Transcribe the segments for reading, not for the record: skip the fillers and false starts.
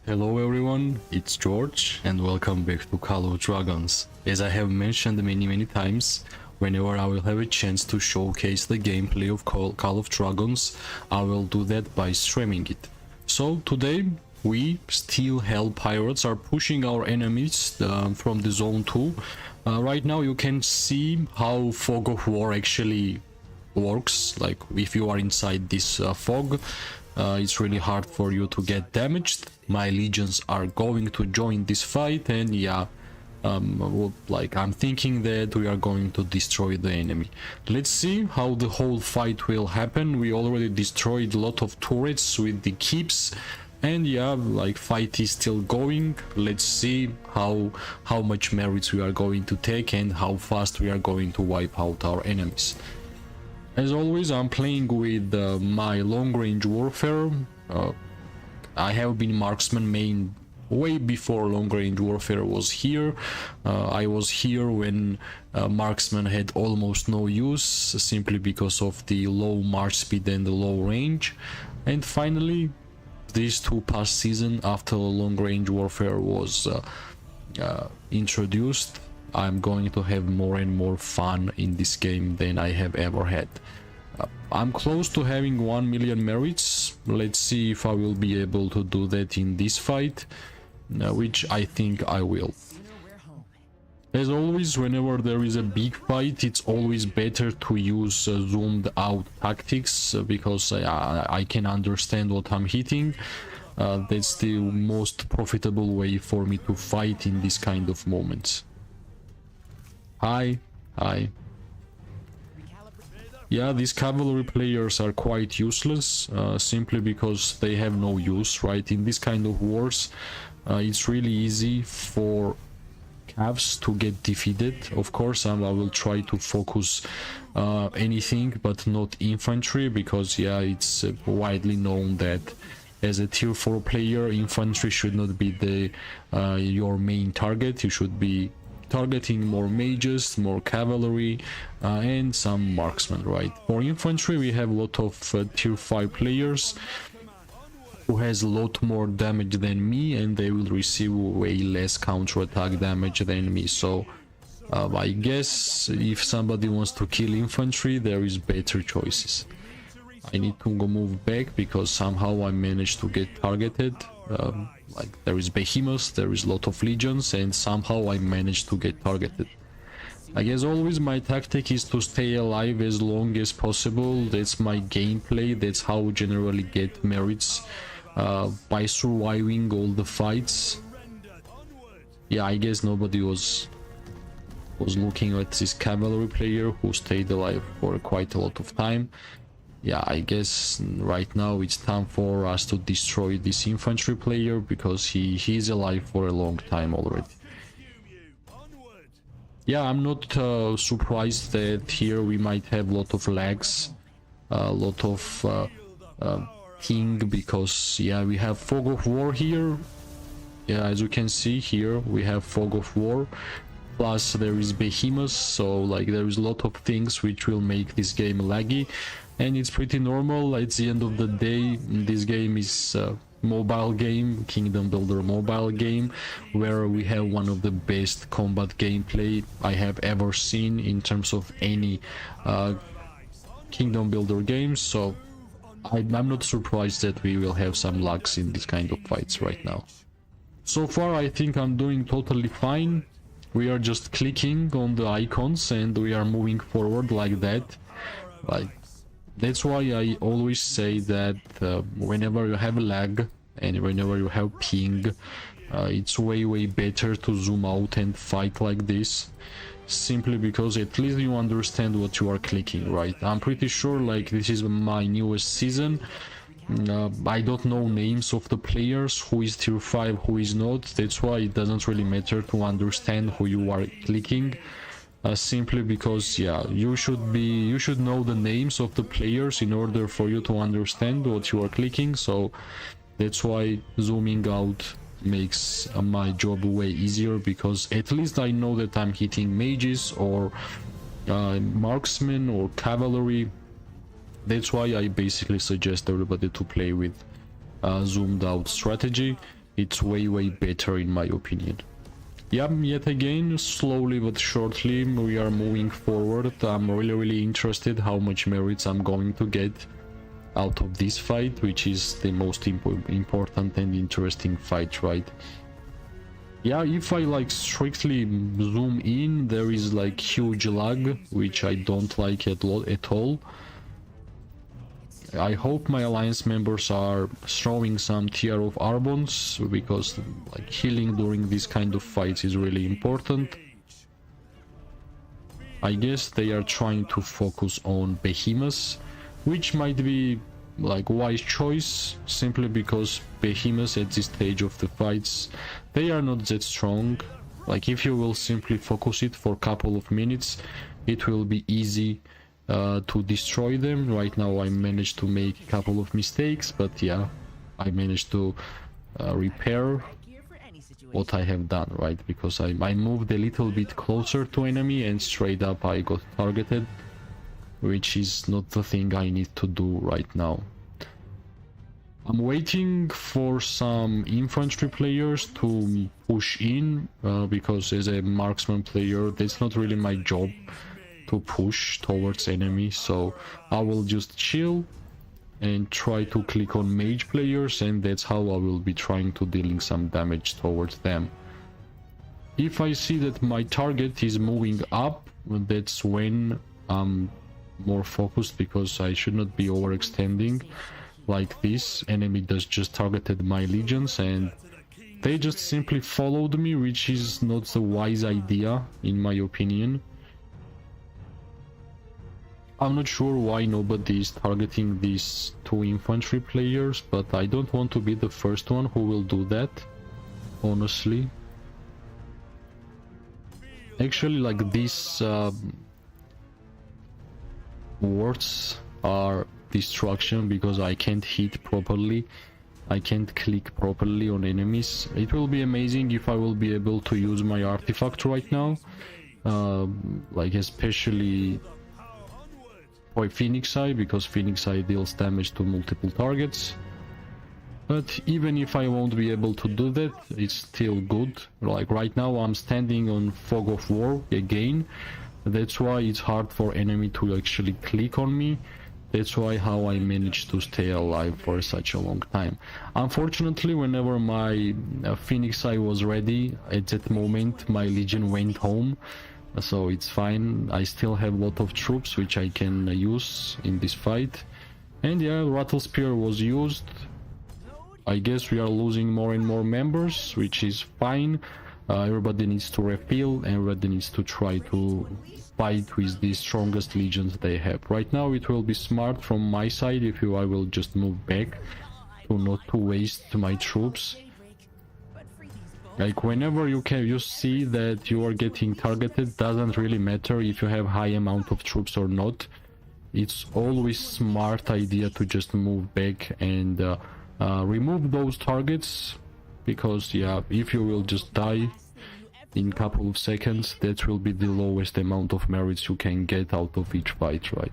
Hello everyone, it's George and welcome back to Call of Dragons. As I have mentioned many times, whenever I will have a chance to showcase the gameplay of Call of Dragons, I will do that by streaming it. So today we, Steel Hell Pirates, are pushing our enemies from the Zone 2. Right now you can see how Fog of War actually works. Like if you are inside this fog, it's really hard for you to get damaged. My legions are going to join this fight, and yeah, I'm thinking that we are going to destroy the enemy. Let's see how the whole fight will happen. We already destroyed a lot of turrets with the keeps, and yeah, fight is still going. Let's see how much merits we are going to take and how fast we are going to wipe out our enemies. As always, I'm playing with my long-range warfare. I have been Marksman main way before long-range warfare was here. I was here when Marksman had almost no use, simply because of the low march speed and the low range. And finally, these two past season, after long-range warfare was introduced, I'm going to have more and more fun in this game than I have ever had. I'm close to having 1 million merits. Let's see if I will be able to do that in this fight, which I think I will. As always, whenever there is a big fight, it's always better to use zoomed out tactics, because I can understand what I'm hitting. That's the most profitable way for me to fight in this kind of moments. Hi. Yeah, these cavalry players are quite useless, simply because they have no use, right? In this kind of wars, it's really easy for cavs to get defeated. Of course, I will try to focus anything but not infantry, because yeah, it's widely known that as a tier 4 player, infantry should not be your main target. You should be targeting more mages, more cavalry, and some marksmen, right? For infantry, we have a lot of tier 5 players who has a lot more damage than me, and they will receive way less counter-attack damage than me. So I guess if somebody wants to kill infantry, there is better choices. I need to go move back because somehow I managed to get targeted. There is behemoths, there is a lot of legions, and somehow I managed to get targeted. I guess always my tactic is to stay alive as long as possible. That's my gameplay. That's how I generally get merits, by surviving all the fights. Yeah, I guess nobody was looking at this cavalry player who stayed alive for quite a lot of time. Yeah, I guess right now it's time for us to destroy this infantry player, because he's alive for a long time already. Yeah, I'm not surprised that here we might have a lot of lags, a lot of ping, because yeah, we have Fog of War here. Yeah, as you can see here, we have Fog of War. Plus there is behemoths, so there is a lot of things which will make this game laggy. And it's pretty normal. At the end of the day, this game is a mobile game, Kingdom Builder mobile game, where we have one of the best combat gameplay I have ever seen in terms of any Kingdom Builder games. So I'm not surprised that we will have some lags in this kind of fights right now. So far, I think I'm doing totally fine. We are just clicking on the icons and we are moving forward like that. That's why I always say that whenever you have a lag and whenever you have ping, it's way better to zoom out and fight like this, simply because at least you understand what you are clicking, right? I'm pretty sure this is my newest season. I don't know names of the players, who is tier 5, who is not. That's why it doesn't really matter to understand who you are clicking. Simply because yeah, you should know the names of the players in order for you to understand what you are clicking. So that's why zooming out makes my job way easier, because at least I know that I'm hitting mages or marksmen or cavalry. That's why I basically suggest everybody to play with zoomed out strategy. it's way better in my opinion. Yeah, yet again, slowly but shortly we are moving forward. I'm really interested how much merits I'm going to get out of this fight, which is the most important and interesting fight, right? Yeah, if I like strictly zoom in, there is like huge lag, which I don't like at all. I hope my alliance members are throwing some tier of arbons, because like healing during this kind of fights is really important. I guess they are trying to focus on behemoths, which might be like wise choice, simply because behemoths at this stage of the fights, they are not that strong. Like if you will simply focus it for a couple of minutes, it will be easy to destroy them. Right now I managed to make a couple of mistakes, but yeah, I managed to repair what I have done, right? Because I moved a little bit closer to enemy and straight up I got targeted, which is not the thing I need to do right now. I'm waiting for some infantry players to push in, because as a marksman player, that's not really my job to push towards enemy, so I will just chill and try to click on mage players, and that's how I will be trying to dealing some damage towards them. If I see that my target is moving up, that's when I'm more focused, because I should not be overextending like this. Enemy just targeted my legions and they just simply followed me, which is not the wise idea in my opinion. I'm not sure why nobody is targeting these two infantry players, but I don't want to be the first one who will do that, honestly. Actually, like these words are destruction, because I can't hit properly, I can't click properly on enemies. It will be amazing if I will be able to use my artifact right now, like especially for Phoenix Eye, because Phoenix Eye deals damage to multiple targets. But even if I won't be able to do that, it's still good. Like right now I'm standing on Fog of War again, that's why it's hard for enemy to actually click on me. That's why how I managed to stay alive for such a long time. Unfortunately, whenever my Phoenix Eye was ready, at that moment my legion went home, so it's fine. I still have a lot of troops which I can use in this fight. And yeah, Rattle Spear was used. I guess we are losing more and more members, which is fine. Everybody needs to refill, everybody needs to try to fight with the strongest legions they have. Right now it will be smart from my side if I will just move back to not to waste my troops. Like whenever you see that you are getting targeted, doesn't really matter if you have high amount of troops or not. It's always smart idea to just move back and remove those targets, because yeah, if you will just die in couple of seconds, that will be the lowest amount of merits you can get out of each fight, right?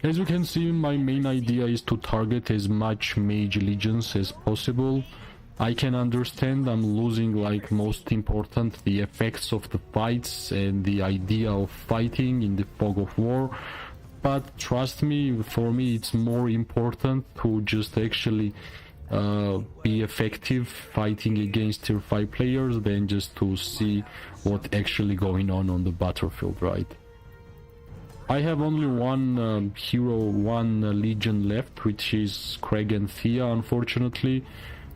As you can see, my main idea is to target as much mage legions as possible. I can understand I'm losing, like, most important, the effects of the fights and the idea of fighting in the fog of war, but trust me, for me it's more important to just actually be effective fighting against tier 5 players than just to see what actually going on the battlefield, right? I have only one hero, one legion left, which is Craig and Thea, unfortunately,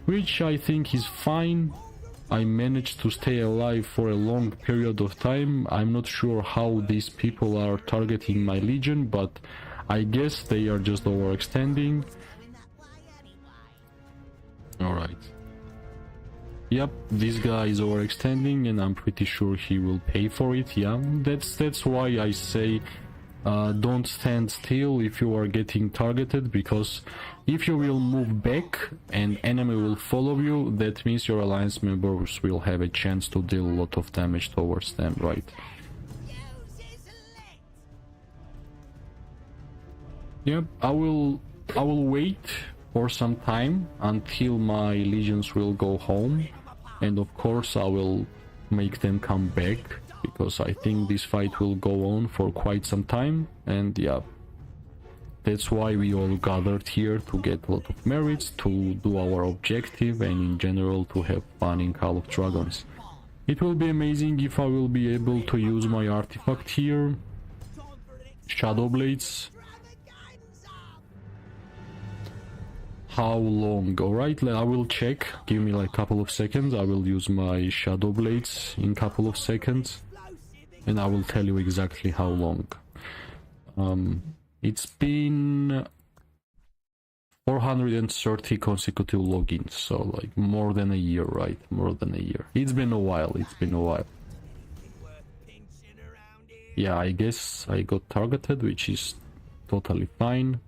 which I think is fine. I managed to stay alive for a long period of time. I'm not sure how these people are targeting my legion, but I guess they are just overextending. Alright. Yep, this guy is overextending and I'm pretty sure he will pay for it. Yeah, that's why I say don't stand still if you are getting targeted, because if you will move back and enemy will follow you, that means your alliance members will have a chance to deal a lot of damage towards them, right? Yep, I will wait for some time until my legions will go home, and of course I will make them come back, because I think this fight will go on for quite some time. And yeah, that's why we all gathered here, to get a lot of merits, to do our objective, and in general to have fun in Call of Dragons. It will be amazing if I will be able to use my artifact here, Shadow Blades. How long? Alright, I will check, give me like a couple of seconds. I will use my Shadow Blades in a couple of seconds, and I will tell you exactly how long. It's been 430 consecutive logins, so like more than a year, right? More than a year. It's been a while, it's been a while. Yeah, I guess I got targeted, which is totally fine.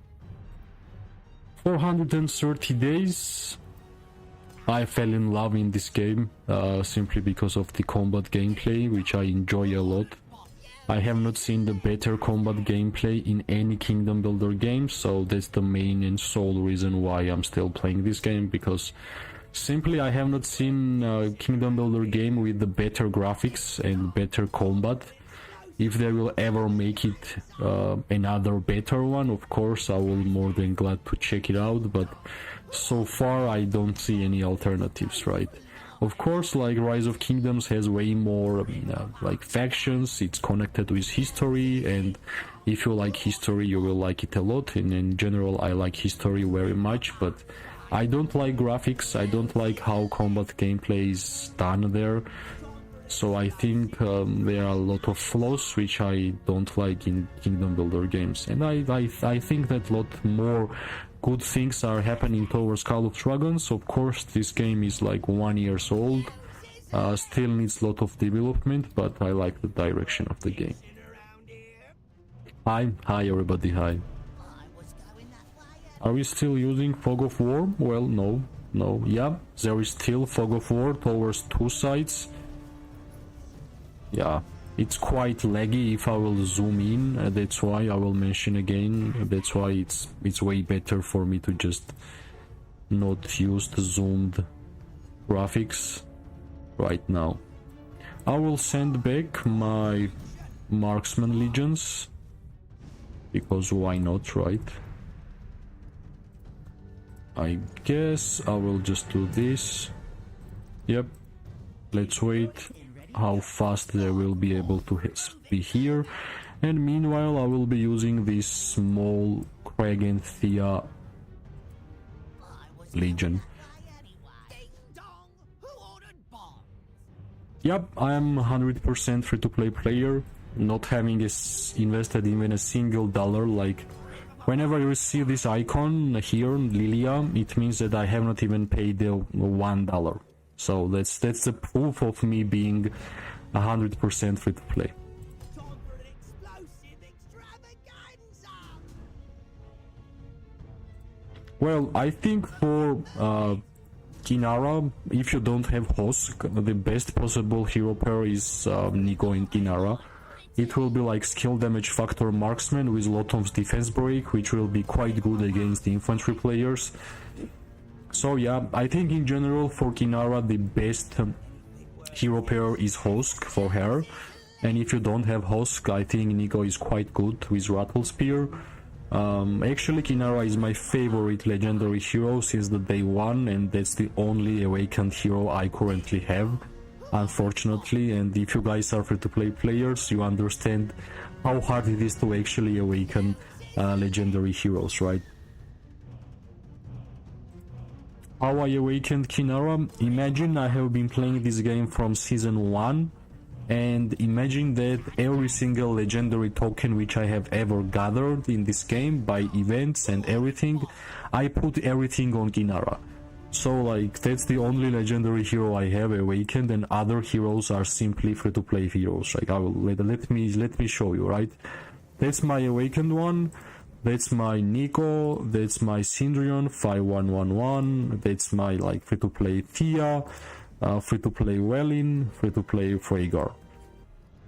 430 days. I fell in love in this game, simply because of the combat gameplay, which I enjoy a lot. I have not seen the better combat gameplay in any Kingdom Builder game, so that's the main and sole reason why I'm still playing this game, because simply I have not seen a Kingdom Builder game with the better graphics and better combat. If they will ever make it another better one, of course I will more than glad to check it out, but so far I don't see any alternatives, right? Of course, like Rise of Kingdoms has way more like factions, it's connected with history, and if you like history you will like it a lot, and in general I like history very much, but I don't like graphics, I don't like how combat gameplay is done there. So I think there are a lot of flaws which I don't like in Kingdom Builder games, and I think that a lot more good things are happening towards Call of Dragons. Of course, this game is like 1 year old, still needs a lot of development, but I like the direction of the game. Hi everybody, hi. Are we still using Fog of War? Well, no, yeah, there is still Fog of War towards two sides. Yeah, it's quite laggy if I will zoom in, that's why I will mention again, that's why it's way better for me to just not use the zoomed graphics right now. I will send back my Marksman legions, because why not, right? I guess I will just do this. Yep, let's wait how fast they will be able to be here, and meanwhile I will be using this small Craig and Thea legion. Yep, I am 100% free-to-play player, not having invested even a single dollar. Like, whenever you see this icon here, Lilia, it means that I have not even paid the $1. So that's the proof of me being 100% free to play. Well, I think for Kinara, if you don't have Hosk, the best possible hero pair is Nico and Kinara. It will be like skill damage factor Marksman with lot of defense break, which will be quite good against the infantry players. So yeah, I think in general for Kinara the best hero pair is Hosk for her, and if you don't have Hosk, I think Nico is quite good with Rattle Spear. Actually Kinara is my favorite legendary hero since the day one, and that's the only awakened hero I currently have, unfortunately. And if you guys are free-to-play players, you understand how hard it is to actually awaken legendary heroes, right? How I awakened Kinara? Imagine I have been playing this game from season 1, and imagine that every single legendary token which I have ever gathered in this game by events and everything, I put everything on Kinara. So like that's the only legendary hero I have awakened, and other heroes are simply free-to-play heroes. Like I will let me show you, right? That's my awakened one. That's my Nico, that's my Syndrion 5111, that's my like free-to-play Thea, free-to-play Wellin, free-to-play Freygar.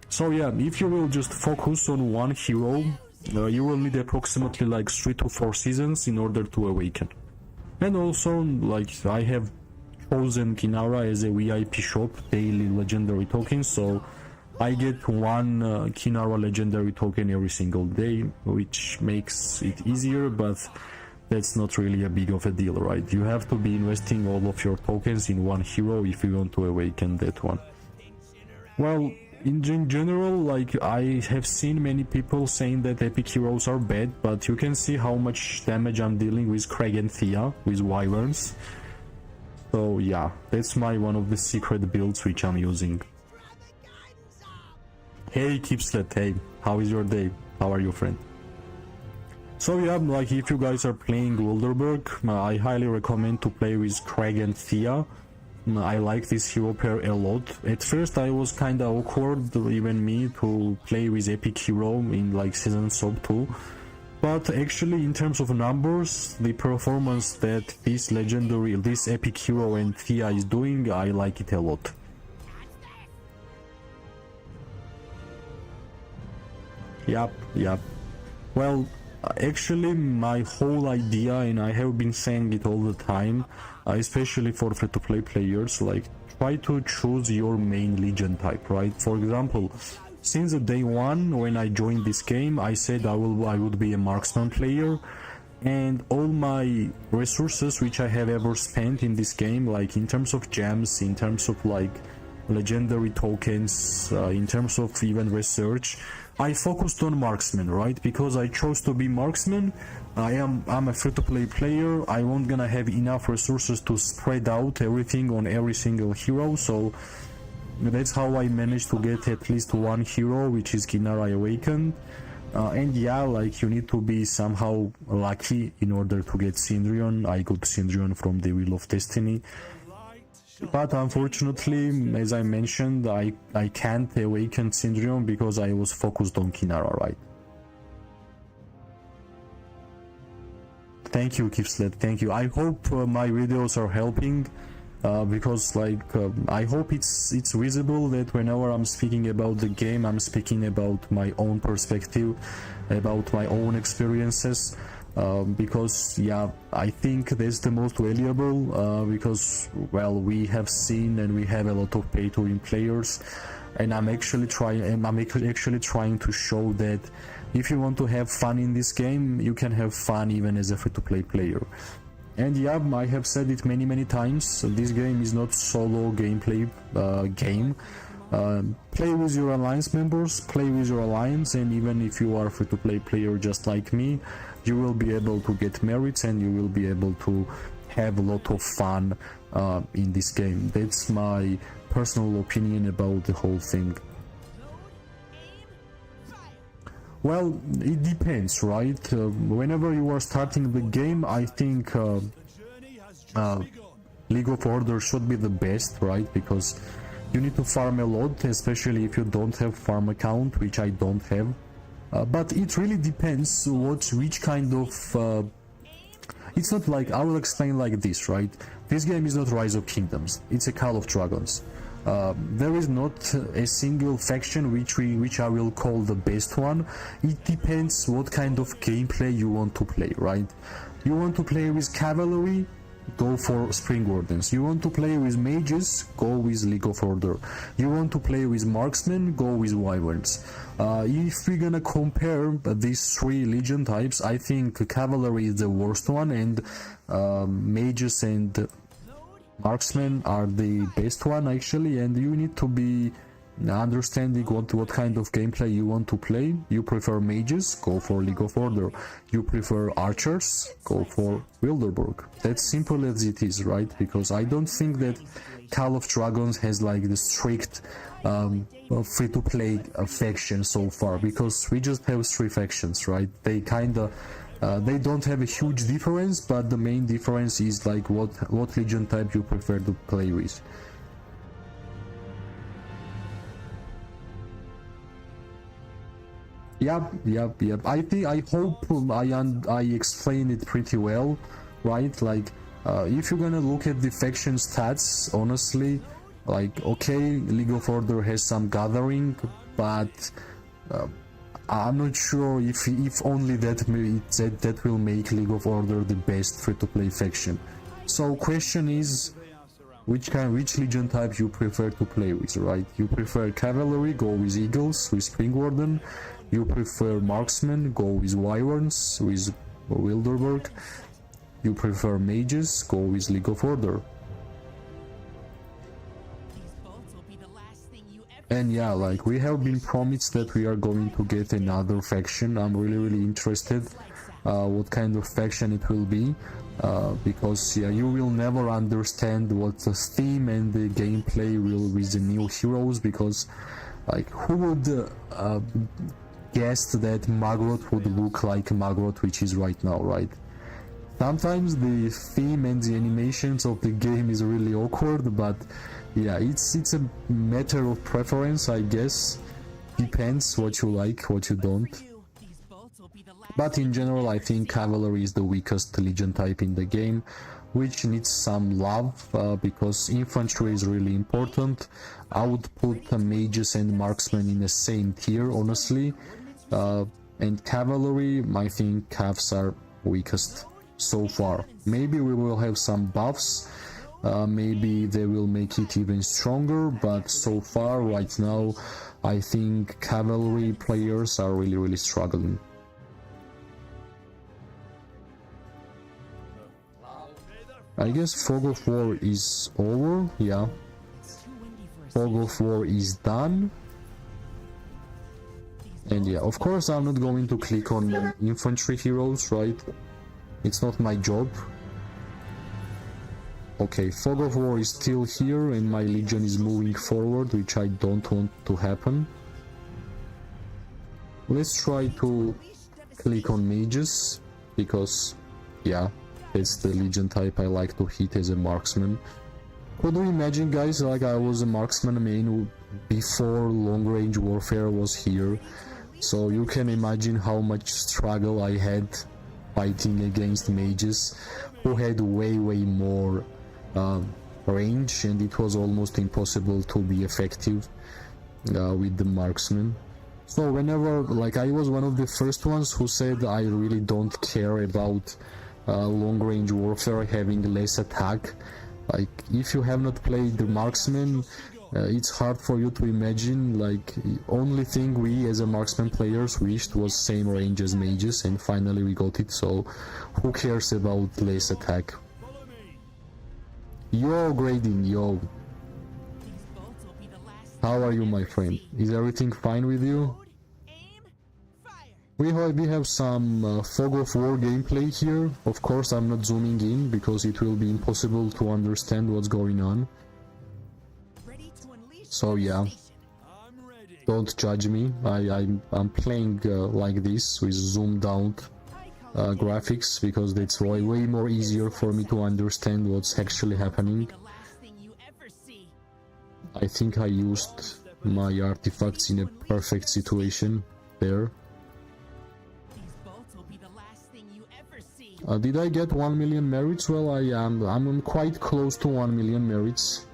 So yeah, if you will just focus on one hero, you will need approximately like 3 to 4 seasons in order to awaken. And also, like, I have chosen Kinara as a VIP shop, daily legendary token, so I get one Kinara legendary token every single day, which makes it easier, but that's not really a big of a deal, right? You have to be investing all of your tokens in one hero if you want to awaken that one. Well, in general, like, I have seen many people saying that epic heroes are bad, but you can see how much damage I'm dealing with Craig and Thea, with wyverns. So yeah, that's one of the secret builds which I'm using. Hey Kipslet, hey, how is your day? How are you, friend? So yeah, like, if you guys are playing Wilderberg, I highly recommend to play with Craig and Thea. I like this hero pair a lot. At first I was kinda awkward, even me, to play with epic hero in like season SOB2. But actually, in terms of numbers, the performance that this epic hero and Thea is doing, I like it a lot. Yep. Well, actually, my whole idea, and I have been saying it all the time, especially for free-to-play players, like, try to choose your main legion type, right? For example, since the day one when I joined this game, I said I would be a marksman player, and all my resources which I have ever spent in this game, like in terms of gems, in terms of like legendary tokens, in terms of even research, I focused on marksman, right? Because I chose to be marksman. I'm a free-to-play player. I won't gonna have enough resources to spread out everything on every single hero, so that's how I managed to get at least one hero, which is Kinara Awakened. And yeah, like, you need to be somehow lucky in order to get Syndrion. I got Syndrion from the Wheel of Destiny. But unfortunately, as I mentioned, I can't awaken Syndrion because I was focused on Kinara, right? Thank you, Kipslet, thank you. I hope my videos are helping, because like, I hope it's visible that whenever I'm speaking about the game, I'm speaking about my own perspective, about my own experiences. Because yeah, I think that's the most valuable, because, well, we have seen and we have a lot of pay-to-win players, and I'm actually trying to show that if you want to have fun in this game, you can have fun even as a free-to-play player. And yeah, I have said it many times, this game is not solo gameplay game. Play with your alliance members, play with your alliance, and even if you are a free-to-play player just like me, you will be able to get merits and you will be able to have a lot of fun in this game. That's my personal opinion about the whole thing. Well, it depends, right? Whenever you are starting the game, I think League of Order should be the best, right? Because you need to farm a lot, especially if you don't have farm account, which I don't have. But it really depends which kind of... it's not like... I will explain like this, right? This game is not Rise of Kingdoms, it's a Call of Dragons. There is not a single faction which I will call the best one. It depends what kind of gameplay you want to play, right? You want to play with Cavalry? Go for Spring Wardens. You want to play with mages? Go with League of Order. You want to play with marksmen? Go with wyverns. If we're gonna compare these three legion types, I think Cavalry is the worst one, and mages and marksmen are the best one actually. And you need to be understanding what kind of gameplay you want to play. You prefer mages? Go for League of Order. You prefer archers? Go for Wilderberg. That's simple as it is, right? Because I don't think that Call of Dragons has like the strict free-to-play faction so far, because we just have 3 factions, right? They kinda they don't have a huge difference, but the main difference is like what legion type you prefer to play with. Yep. I hope I explained it pretty well, right? Like, if you're gonna look at the faction stats, honestly, like, okay, League of Order has some gathering, but I'm not sure if only that will make League of Order the best free-to-play faction. So question is, which legion type you prefer to play with, right? You prefer Cavalry, go with Eagles, with Spring Warden. You prefer Marksman, go with Wyverns, with Wilderberg. You prefer Mages, go with League of Order. And yeah, like, we have been promised that we are going to get another faction. I'm really interested what kind of faction it will be, because yeah, you will never understand what the theme and the gameplay will with the new heroes, because like, who would guess that Magrot would look like Magrot which is right now, right? Sometimes the theme and the animations of the game is really awkward, but yeah, it's a matter of preference, I guess. Depends what you like, what you don't. But in general, I think Cavalry is the weakest legion type in the game, which needs some love, because infantry is really important. I would put Mages and Marksmen in the same tier, honestly. And Cavalry, I think Cavs are weakest so far. Maybe we will have some buffs, maybe they will make it even stronger, but so far, right now, I think Cavalry players are really struggling. I guess Fog of War is over, yeah. Fog of War is done. And yeah, of course I'm not going to click on infantry heroes, right? It's not my job. Okay, Fog of War is still here and my legion is moving forward, which I don't want to happen. Let's try to click on mages, because yeah, it's the legion type I like to hit as a marksman. Could you imagine, guys, like I was a marksman main before long range warfare was here, so you can imagine how much struggle I had fighting against mages who had way more range, and it was almost impossible to be effective with the marksman. So whenever, like, I was one of the first ones who said I really don't care about long range warfare having less attack. Like, if you have not played the marksman, it's hard for you to imagine. Like, only thing we as a marksman players wished was same range as mages, and finally we got it, so who cares about less attack? Yo, Grading, yo. How are you, my friend? Is everything fine with you? We have some Fog of War gameplay here. Of course, I'm not zooming in because it will be impossible to understand what's going on. So yeah, don't judge me. I'm playing like this with zoomed out graphics, because it's way more easier for me to understand what's actually happening. I think I used my artifacts in a perfect situation there. Did I get 1 million merits? Well, I'm quite close to 1 million merits.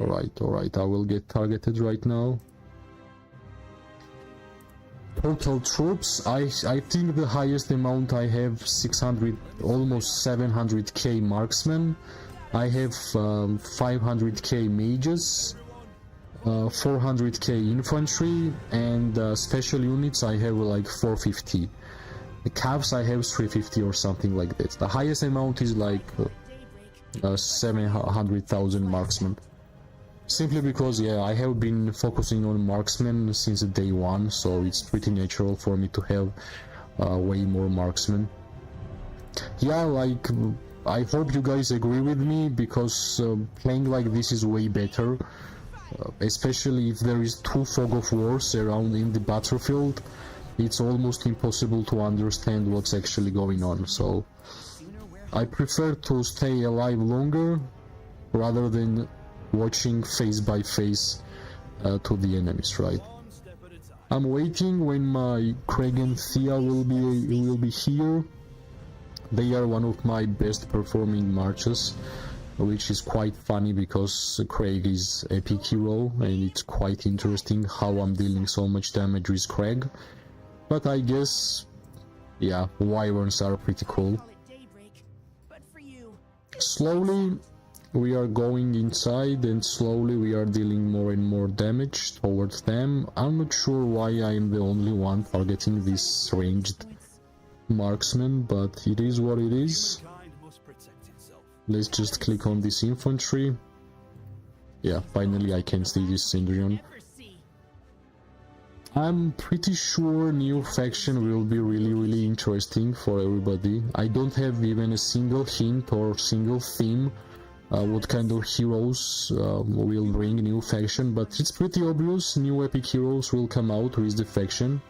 Alright, I will get targeted right now. Total troops, I think the highest amount I have 600, almost 700k marksmen. I have 500k mages, 400k infantry, and special units I have like 450. The Cavs I have 350 or something like that. The highest amount is like 700,000 marksmen. Simply because, yeah, I have been focusing on marksmen since day one, so it's pretty natural for me to have way more marksmen. Yeah, like, I hope you guys agree with me, because playing like this is way better, especially if there is 2 Fog of Wars around in the battlefield. It's almost impossible to understand what's actually going on, so I prefer to stay alive longer rather than watching face by face to the enemies, right? I'm waiting when my Craig and Thea will be here. They are one of my best performing marches. which is quite funny because Craig is epic hero and it's quite interesting how I'm dealing so much damage with Craig. But I guess, yeah, wyverns are pretty cool. Slowly we are going inside and slowly we are dealing more and more damage towards them. I'm not sure why I am the only one targeting this ranged marksman, but it is what it is. Let's just click on this infantry. Yeah, finally I can see this Syndrion. I'm pretty sure new faction will be really interesting for everybody. I don't have even a single hint or single theme what kind of heroes will bring new faction, but it's pretty obvious new epic heroes will come out with the faction.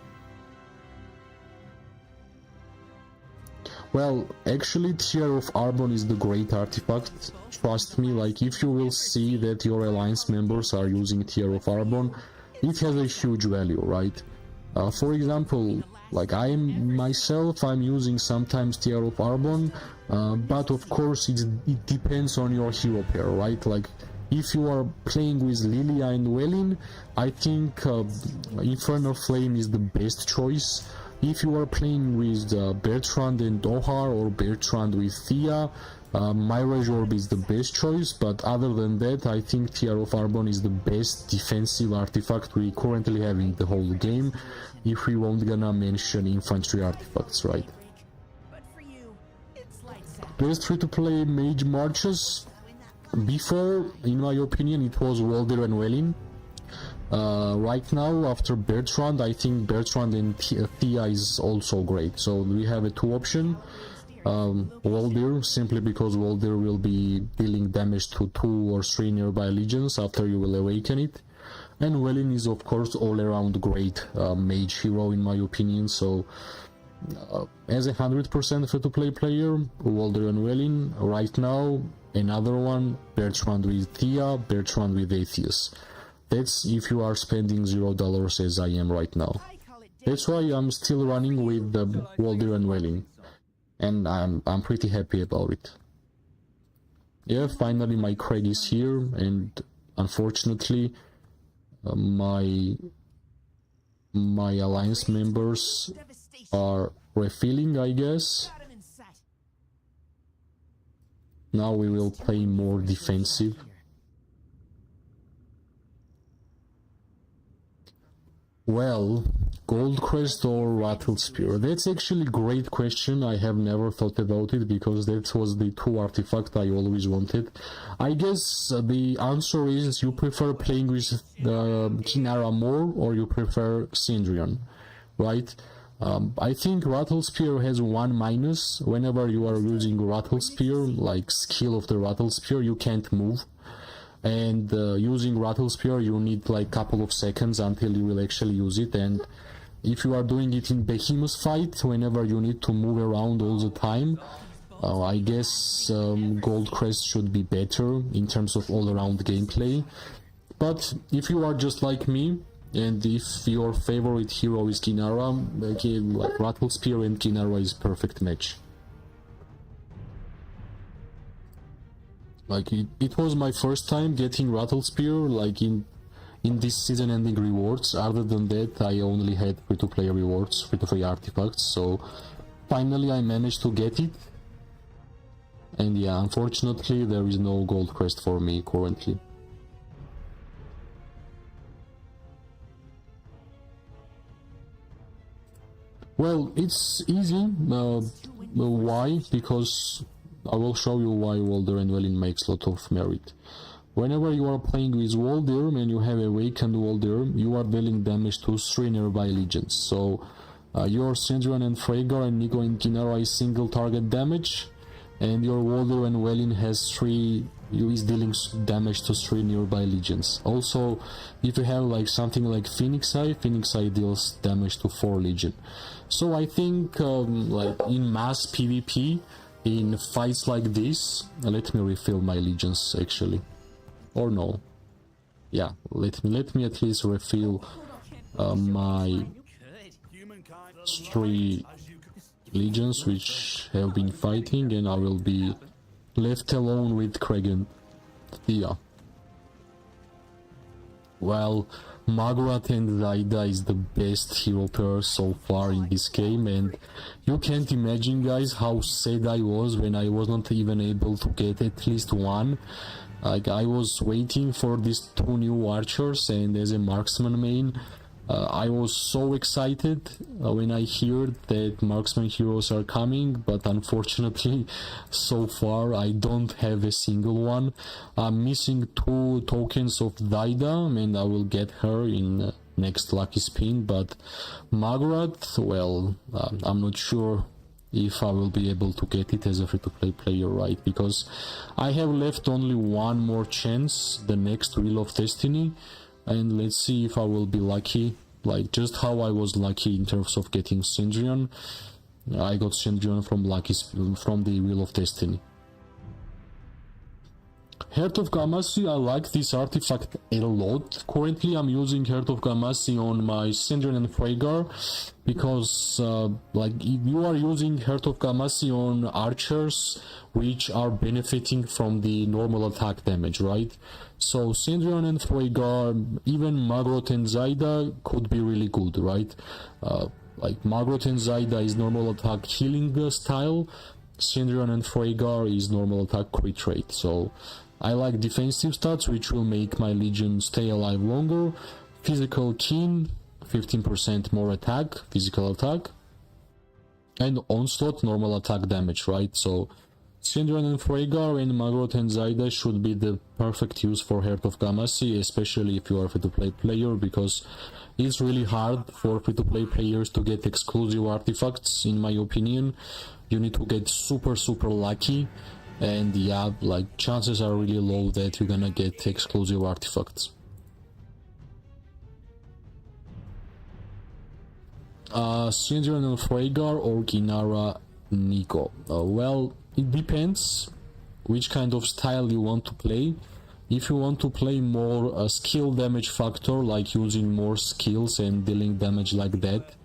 Well, actually Tear of Arbon is the great artifact. Trust me, like if you will see that your alliance members are using Tear of Arbon, it has a huge value, right? For example, like I'm using sometimes Tear of Arbon, but of course it depends on your hero pair, right? Like if you are playing with Lilia and Welyn, I think Infernal Flame is the best choice. If you are playing with Bertrand and Ohar or Bertrand with Thea, Mirage Orb is the best choice, but other than that, I think Tear of Arbon is the best defensive artifact we currently have in the whole game, if we won't gonna mention infantry artifacts, right? Best free-to-play mage marches. Before, in my opinion, it was Walder and Welyn. Right now, after Bertrand, I think Bertrand and Thea is also great. So we have a two option. Walder, simply because Walder will be dealing damage to 2 or 3 nearby legions after you will awaken it. And Welyn is of course all around great mage hero in my opinion. So as a 100% free-to-play player, Walder and Welyn. Right now, another one, Bertrand with Thea, Bertrand with Atheus. That's if you are spending $0 as I am right now. That's why I'm still running with the Walder and Welyn, and I'm pretty happy about it. Yeah, finally my Craig is here, and unfortunately my alliance members are refilling, I guess. Now we will play more defensive. Well, Goldcrest or Rattlespear? That's actually a great question. I have never thought about it because that was the two artifact I always wanted. I guess the answer is you prefer playing with Kinara more or you prefer Syndrion, right? I think Rattlespear has one minus. Whenever you are using Rattlespear, like skill of the Rattlespear, you can't move. And using Rattlespear you need like couple of seconds until you will actually use it, and if you are doing it in Behemoth fight, whenever you need to move around all the time, I guess Goldcrest should be better in terms of all-around gameplay. But if you are just like me, and if your favorite hero is Kinara, again, like Rattlespear and Kinara is perfect match. Like it was my first time getting Rattlespear, like in this season-ending rewards. Other than that, I only had free-to-play rewards, free-to-play artifacts. So finally, I managed to get it. And yeah, unfortunately, there is no Goldcrest for me currently. Well, it's easy. Why? Because I will show you why Walder and Welyn makes a lot of merit. Whenever you are playing with Walder and you have awakened Walder, you are dealing damage to 3 nearby legions. So your Syndrion and Freygar and Nico and Kinara is single target damage, and your Walder and Welyn is dealing damage to 3 nearby legions. Also, if you have like something like Phoenix Eye deals damage to 4 legion. So I think like in mass PvP, in fights like this, let me refill my legions actually, or no, yeah, let me at least refill my 3 legions which have been fighting, and I will be left alone with Craig and Thea. Well, Margaret and Zaida is the best hero pair so far in this game, and you can't imagine, guys, how sad I was when I wasn't even able to get at least one. Like, I was waiting for these two new archers, and as a marksman main, I was so excited when I heard that marksman heroes are coming, but unfortunately, so far I don't have a single one. I'm missing 2 tokens of Daida, and I will get her in next lucky spin, but Margaret, well, I'm not sure if I will be able to get it as a free-to-play player, right? Because I have left only one more chance, the next Wheel of Destiny, and let's see if I will be lucky, like just how I was lucky in terms of getting Cendrillon. I got Cendrillon from the Wheel of Destiny. Heart of Gamasi, I like this artifact a lot. Currently I'm using Heart of Gamasi on my Cendrillon and Freygar, because like if you are using Heart of Gamasi on archers which are benefiting from the normal attack damage, right? So Cendrillon and Freygar, even Margaret and Zaida could be really good, right? Like Margaret and Zaida is normal attack healing style, Cendrillon and Freygar is normal attack crit rate. So I like defensive stats which will make my legion stay alive longer. Physical keen, 15% more attack, physical attack, and onslaught normal attack damage, right? So Cendrillon and Freygar and Margaret and Zaida should be the perfect use for Heart of Gamasi, especially if you are a free-to-play player, because it's really hard for free-to-play players to get exclusive artifacts, in my opinion. You need to get super lucky, and yeah, like chances are really low that you're gonna get exclusive artifacts. Cendrillon and Freygar or Ginara Nico? Well, it depends which kind of style you want to play. If you want to play more skill damage factor, like using more skills and dealing damage like that,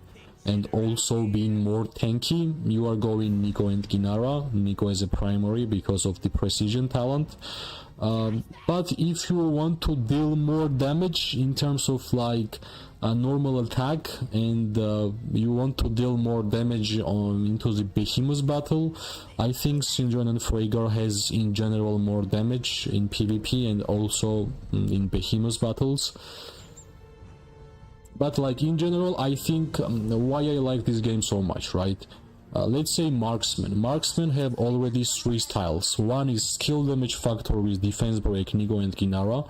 and also being more tanky, you are going Nico and Ginara. Nico as a primary because of the precision talent. But if you want to deal more damage in terms of like a normal attack, and you want to deal more damage into the Behemoth battle, I think Cendrillon and Freygar has in general more damage in PvP and also in Behemoth battles. But like in general, I think why I like this game so much, right? Let's say Marksman. Marksman have already 3 styles. One is skill damage factor with defense break, Nico and Ginara.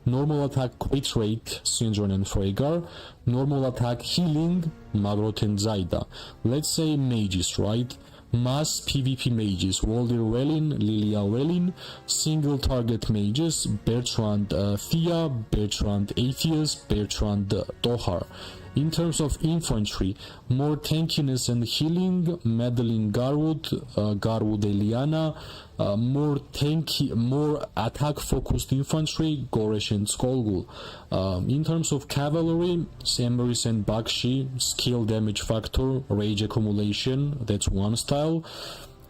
Normal attack crit rate, Cendrillon and Freygar. Normal attack healing, Margaret and Zaida. Let's say mages, right? Mass PvP mages, Waldir Wellin, Lilia Wellin. Single target mages, Bertrand Thea, Bertrand Atheist, Bertrand Dohar. In terms of infantry, more tankiness and healing, Madeline Garwood, Garwood Eliana. More attack focused infantry, Goresh and Skolgul. In terms of cavalry, Immerse and Bakshi, skill damage factor, rage accumulation, that's one style.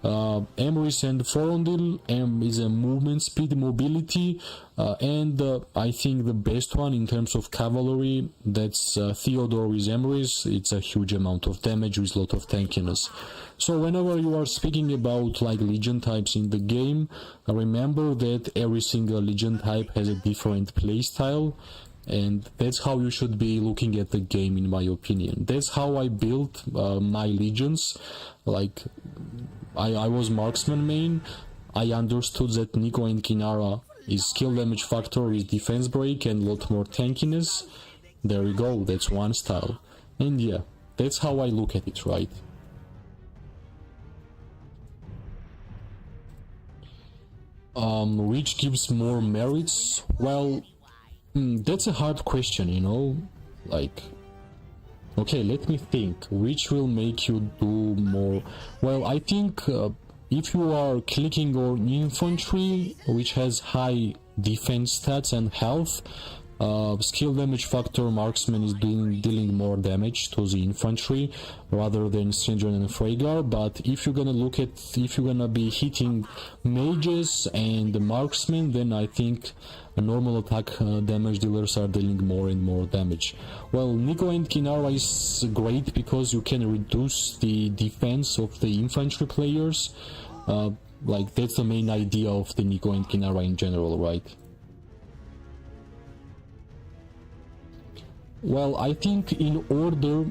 Immerse and Forondil, is a movement speed mobility, and I think the best one in terms of cavalry, that's Theodore with Immerse. It's a huge amount of damage with a lot of tankiness. So whenever you are speaking about like legion types in the game, remember that every single legion type has a different playstyle, and that's how you should be looking at the game, in my opinion. That's how I built my legions. Like I was marksman main. I understood that Nico and Ginara is skill damage factor with defense break and a lot more tankiness. There you go, that's one style. And yeah, that's how I look at it, right? Which gives more merits? Well, that's a hard question, you know? Like, okay, let me think. Which will make you do more? Well, I think if you are clicking on infantry, which has high defense stats and health, skill damage factor, Marksman is dealing more damage to the infantry rather than Syndron and Freygar. But if you're gonna be hitting mages and Marksman, then I think normal attack damage dealers are dealing more and more damage. Well, Nico and Kinara is great because you can reduce the defense of the infantry players. Like, that's the main idea of the Nico and Kinara in general, right? Well, I think in order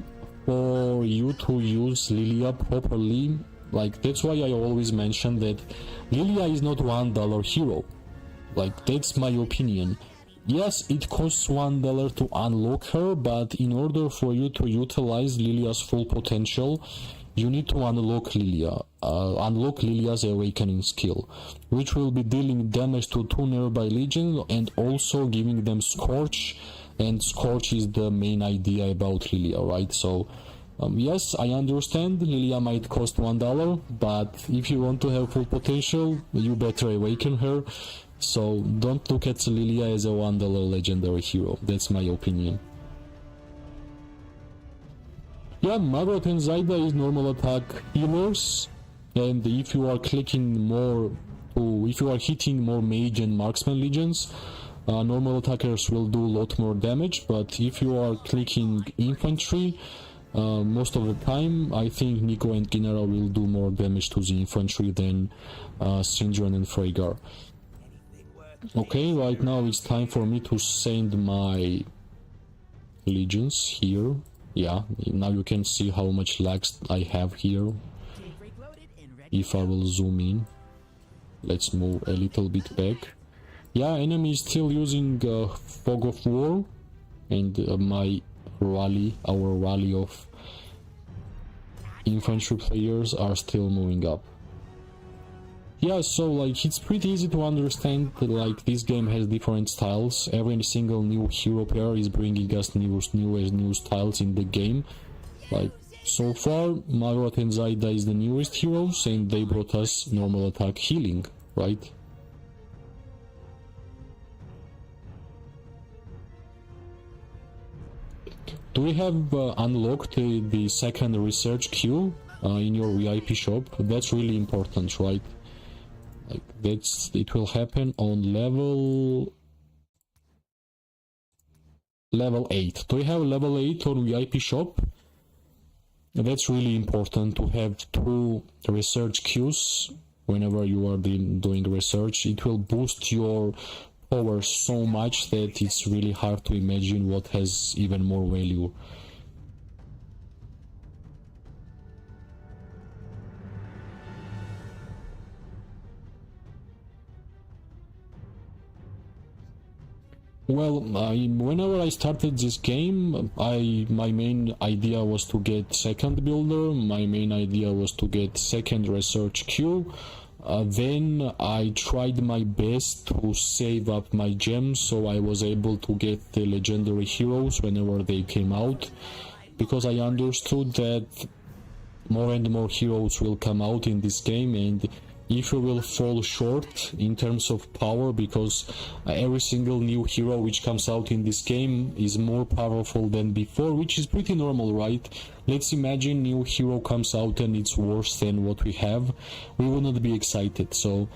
for you to use Lilia properly, like, that's why I always mention that Lilia is not $1 hero. Like, that's my opinion. Yes, it costs $1 to unlock her, but in order for you to utilize Lilia's full potential, you need to unlock Lilia's awakening skill, which will be dealing damage to 2 nearby legions and also giving them Scorch. And Scorch is the main idea about Lilia, right? So, yes, I understand Lilia might cost $1, but if you want to have full potential, you better awaken her. So, don't look at Lilia as a $1 legendary hero. That's my opinion. Yeah, Margaret and Zaida is normal attack healers, and if you are hitting more mage and marksman legions, normal attackers will do a lot more damage. But if you are clicking infantry, most of the time, I think Nico and Ginara will do more damage to the infantry than Syndron and Freygar. Okay, right now it's time for me to send my legions here. Yeah, now you can see how much lags I have here. If I will zoom in, let's move a little bit back. Yeah, enemy is still using Fog of War, and our rally of infantry players are still moving up. Yeah, so like it's pretty easy to understand that like this game has different styles. Every single new hero pair is bringing us new styles in the game. Like so far, Margot and Zaida is the newest heroes, and they brought us normal attack healing, right? Do we have unlocked the second research queue in your VIP shop? That's really important, right? Like it will happen on level 8. Do we have level 8 on VIP shop? That's really important to have 2 research queues whenever you are doing research. It will boost your power so much that it's really hard to imagine what has even more value. Well, whenever I started this game, my main idea was to get second builder, my main idea was to get second research queue. Then I tried my best to save up my gems, so I was able to get the legendary heroes whenever they came out, because I understood that more and more heroes will come out in this game, and if you will fall short in terms of power, because every single new hero which comes out in this game is more powerful than before, which is pretty normal, right? Let's imagine new hero comes out and it's worse than what we have, we will not be excited. So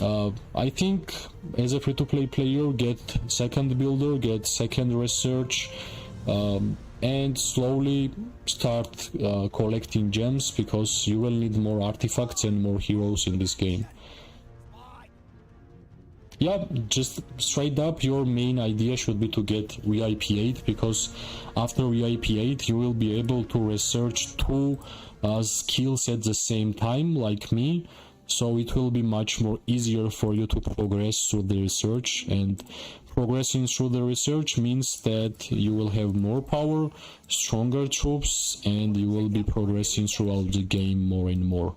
I think as a free-to-play player, get second builder, get second research, and slowly start collecting gems, because you will need more artifacts and more heroes in this game. Yeah, just straight up, your main idea should be to get VIP 8, because after VIP 8 you will be able to research 2 skills at the same time, like me. So it will be much more easier for you to progress through the research, and progressing through the research means that you will have more power, stronger troops, and you will be progressing throughout the game more and more.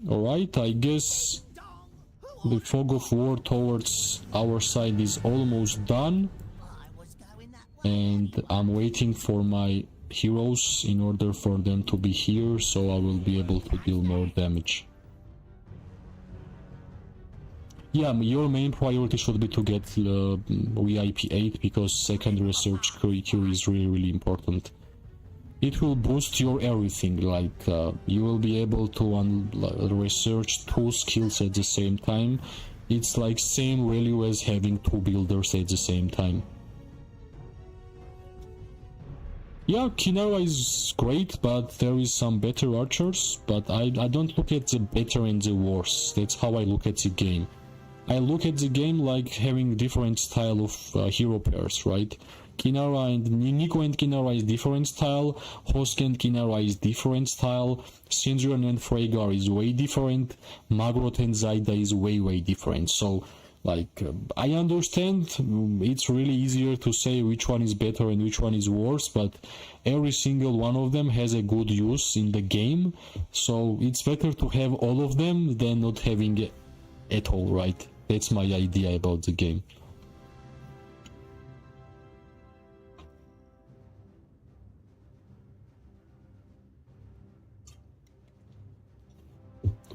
Alright, I guess the Fog of War towards our side is almost done, and I'm waiting for my heroes in order for them to be here, so I will be able to deal more damage. Yeah, your main priority should be to get VIP 8 because second research queue is really important. It will boost your everything, like you will be able to research 2 skills at the same time. It's like same value as having 2 builders at the same time. Yeah, Kinara is great, but there is some better archers, but I don't look at the better and the worse. That's how I look at the game. I look at the game like having different style of hero pairs, right? Kinara and Nico and Kinara is different style, Hosk and Kinara is different style, Syndrian and Freygar is way different, Magrot and Zaida is way different. So, like, I understand it's really easier to say which one is better and which one is worse, but every single one of them has a good use in the game, so it's better to have all of them than not having it at all, right? That's my idea about the game.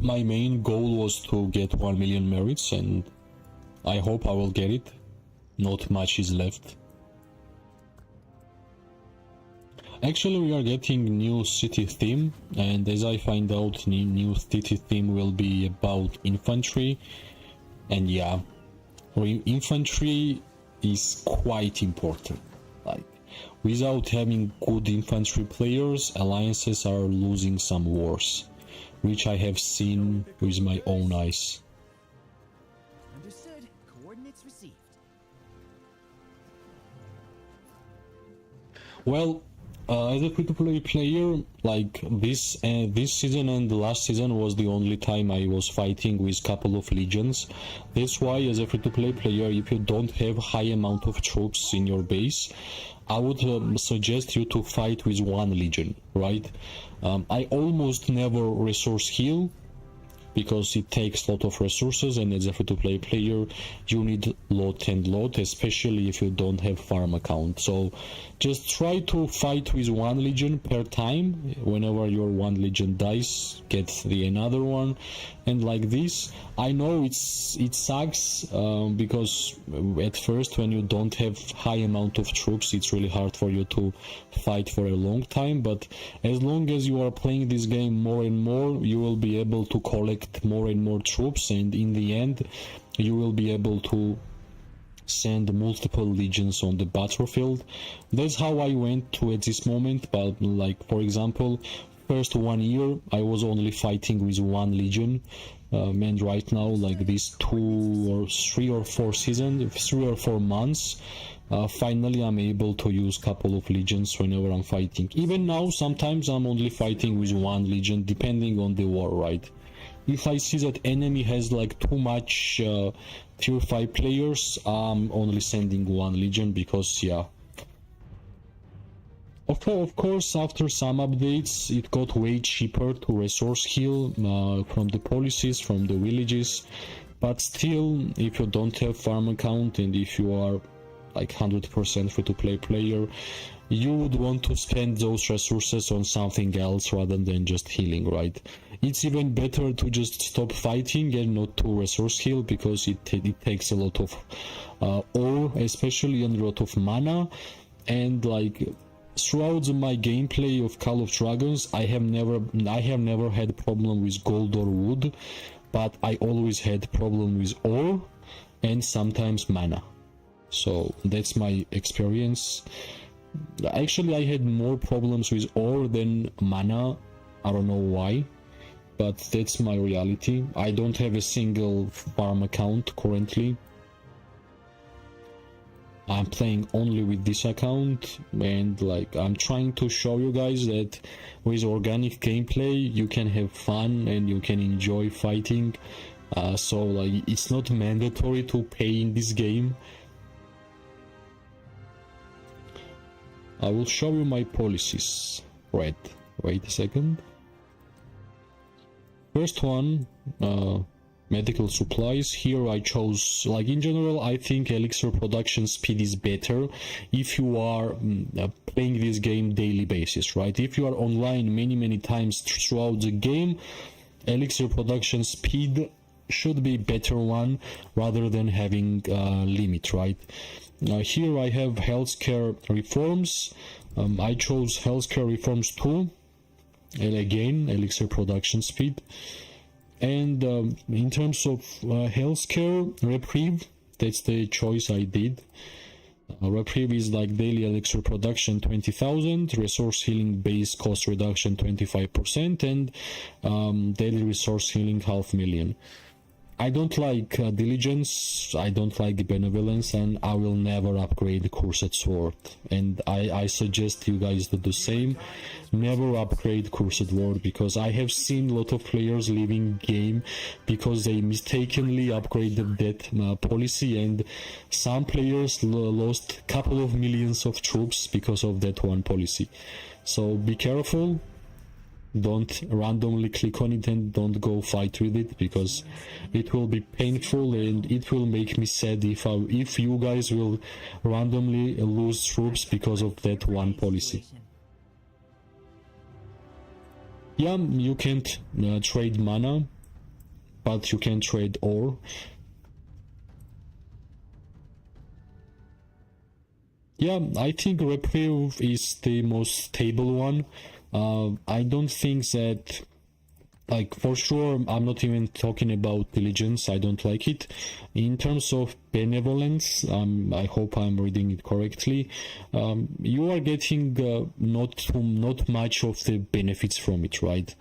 My main goal was to get 1 million merits, and I hope I will get it. Not much is left. Actually, we are getting new city theme, and as I find out, new city theme will be about infantry. And yeah, infantry is quite important. Like, without having good infantry players, alliances are losing some wars, which I have seen with my own eyes. Understood. Coordinates received. Well, as a free-to-play player, like this season and the last season was the only time I was fighting with couple of legions. That's why, as a free-to-play player, if you don't have high amount of troops in your base, I would suggest you to fight with 1 legion, right? I almost never resource heal, because it takes a lot of resources, and as a free-to-play player you need lot, especially if you don't have farm account. So just try to fight with 1 legion per time. Whenever your 1 legion dies, get the another one, and like this. I know it sucks because at first, when you don't have high amount of troops, it's really hard for you to fight for a long time, but as long as you are playing this game more and more, you will be able to collect more and more troops, and in the end you will be able to send multiple legions on the battlefield. That's how I went to at this moment. But like, for example, first 1 year I was only fighting with 1 legion, and right now, like these 2 or 3 or 4 seasons, 3 or 4 months, finally I'm able to use couple of legions whenever I'm fighting. Even now, sometimes I'm only fighting with 1 legion, depending on the war, right? If I see that enemy has like too much tier 5 players, I'm only sending 1 legion, because yeah. Of course, after some updates, it got way cheaper to resource heal from the policies, from the villages, but still, if you don't have farm account and if you are like 100% free-to-play player, you would want to spend those resources on something else rather than just healing, right? It's even better to just stop fighting and not to resource heal, because it takes a lot of ore, especially, and a lot of mana. And like, throughout my gameplay of Call of Dragons, I have never had problem with gold or wood, but I always had problem with ore and sometimes mana. So that's my experience. Actually, I had more problems with ore than mana. I don't know why, but that's my reality. I don't have a single farm account currently. I'm playing only with this account, and like, I'm trying to show you guys that with organic gameplay you can have fun and you can enjoy fighting. So like, it's not mandatory to pay in this game. I will show you my policies. Right, wait a second. First one, medical supplies. Here I chose, like, in general, I think elixir production speed is better if you are playing this game daily basis, right? If you are online many times throughout the game, elixir production speed should be better one rather than having limit, right? Here I have healthcare reforms. I chose healthcare reforms 2, and again elixir production speed. And in terms of healthcare reprieve, that's the choice I did. Reprieve is like daily elixir production 20,000, resource healing base cost reduction 25%, and daily resource healing 500,000. I don't like diligence, I don't like benevolence, and I will never upgrade the cursed sword. And I suggest you guys do the same. Never upgrade cursed sword, because I have seen a lot of players leaving game because they mistakenly upgraded that policy, and some players lost a couple of millions of troops because of that one policy. So be careful. Don't randomly click on it and don't go fight with it, because it will be painful and it will make me sad if you guys will randomly lose troops because of that one policy. Yeah, you can't trade mana, but you can trade ore. Yeah, I think reprieve is the most stable one. I don't think that, like, for sure, I'm not even talking about diligence, I don't like it. In terms of benevolence, I hope I'm reading it correctly, you are getting not much of the benefits from it, right?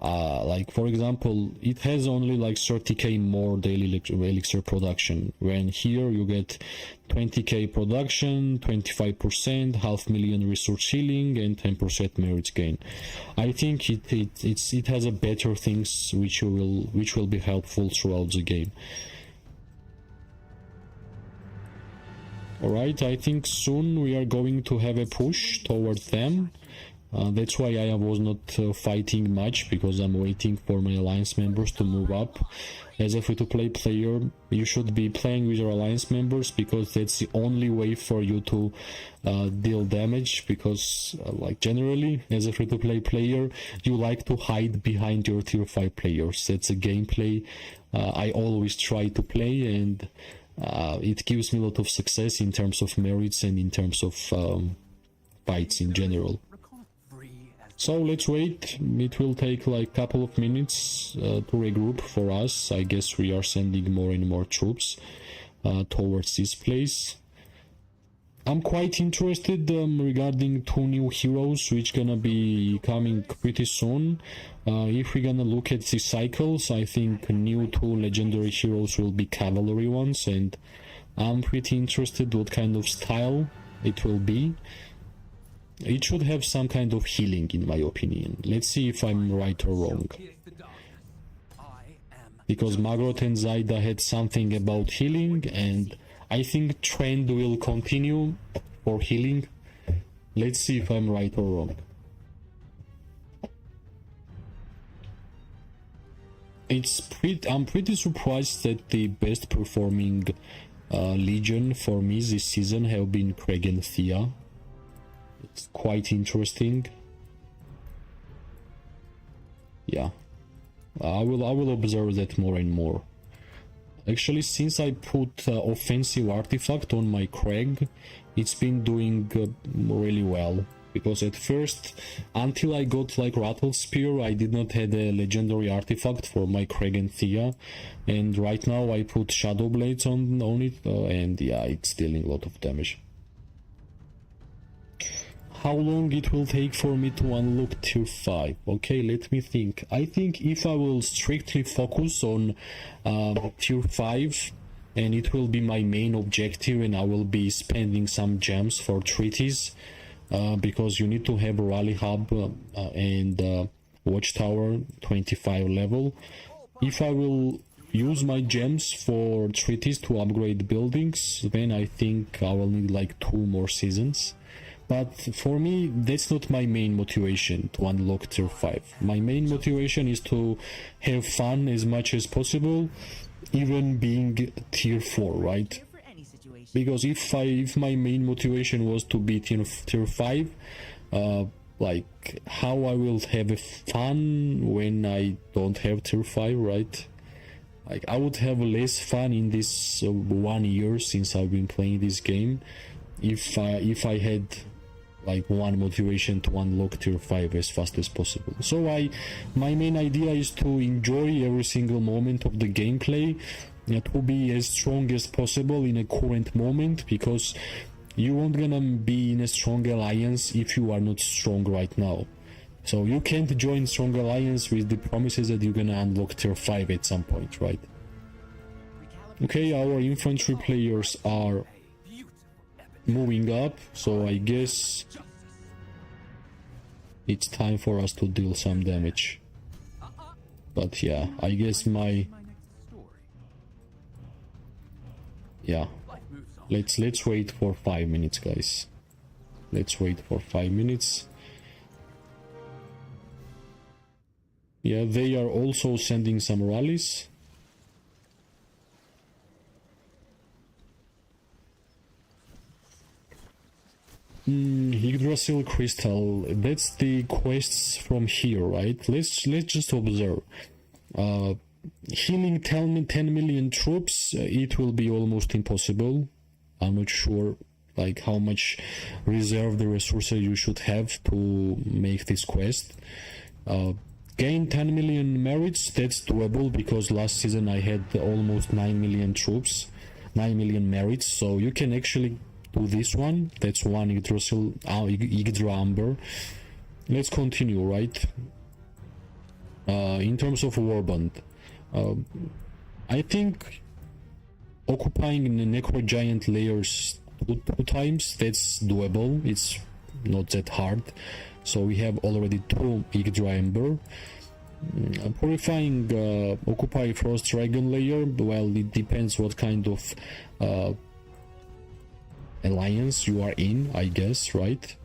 Like, for example, it has only like 30k more daily elixir production, when here you get 20k production, 25%, 500,000 resource healing, and 10% merit gain. I think it has a better things which will be helpful throughout the game. Alright, I think soon we are going to have a push towards them. That's why I was not fighting much, because I'm waiting for my alliance members to move up. As a free-to-play player, you should be playing with your alliance members, because that's the only way for you to deal damage, because like generally as a free-to-play player you like to hide behind your tier 5 players. That's a gameplay I always try to play, and it gives me a lot of success in terms of merits and in terms of fights in general. So let's wait. It will take like a couple of minutes to regroup for us. I guess we are sending more and more troops towards this place. I'm quite interested regarding 2 new heroes which gonna be coming pretty soon. If we're gonna look at the cycles, I think new 2 legendary heroes will be cavalry ones, and I'm pretty interested what kind of style it will be. It should have some kind of healing, in my opinion. Let's see if I'm right or wrong. Because Magrot and Zaida had something about healing, and I think trend will continue for healing. Let's see if I'm right or wrong. I'm pretty surprised that the best performing Legion for me this season have been Craig and Thea. It's quite interesting. Yeah, I will observe that more and more. Actually, since I put offensive artifact on my Craig, it's been doing really well. Because at first, until I got like Rattle Spear, I did not have a legendary artifact for my Craig and Thea, and right now I put Shadow Blades on it, and yeah, it's dealing a lot of damage. How long it will take for me to unlock tier 5? Okay, let me think. I think if I will strictly focus on tier 5, and it will be my main objective, and I will be spending some gems for treaties, because you need to have a rally hub and watchtower 25 level. If I will use my gems for treaties to upgrade buildings, then I think I will need like 2 more seasons. But for me, that's not my main motivation to unlock tier 5. My main motivation is to have fun as much as possible, even being tier 4, right? Because if my main motivation was to be tier 5, like how I will have fun when I don't have tier 5, right? Like, I would have less fun in this 1 year since I've been playing this game if I had like one motivation to unlock tier 5 as fast as possible. So my main idea is to enjoy every single moment of the gameplay, to be as strong as possible in a current moment, because you won't gonna be in a strong alliance if you are not strong right now. So you can't join strong alliance with the promises that you're gonna unlock tier 5 at some point, right? Okay, our infantry players are moving up, so I guess it's time for us to deal some damage. But yeah, I guess let's wait for 5 minutes, guys. Let's wait for 5 minutes. Yeah, they are also sending some rallies. Yggdrasil crystal, that's the quests from here, right? Let's just observe. Healing 10 million troops, it will be almost impossible. I'm not sure like how much reserved resources you should have to make this quest. Gain 10 million merits, that's doable because last season I had almost 9 million troops, 9 million merits, so you can actually do this one. That's one Yggdra Amber. Let's continue, right? In terms of warband, I think occupying the necro giant layers two times, that's doable. It's not that hard. So we have already 2 Yggdra Amber. Purifying occupy frost dragon layer, well, it depends what kind of alliance you are in, I guess, right?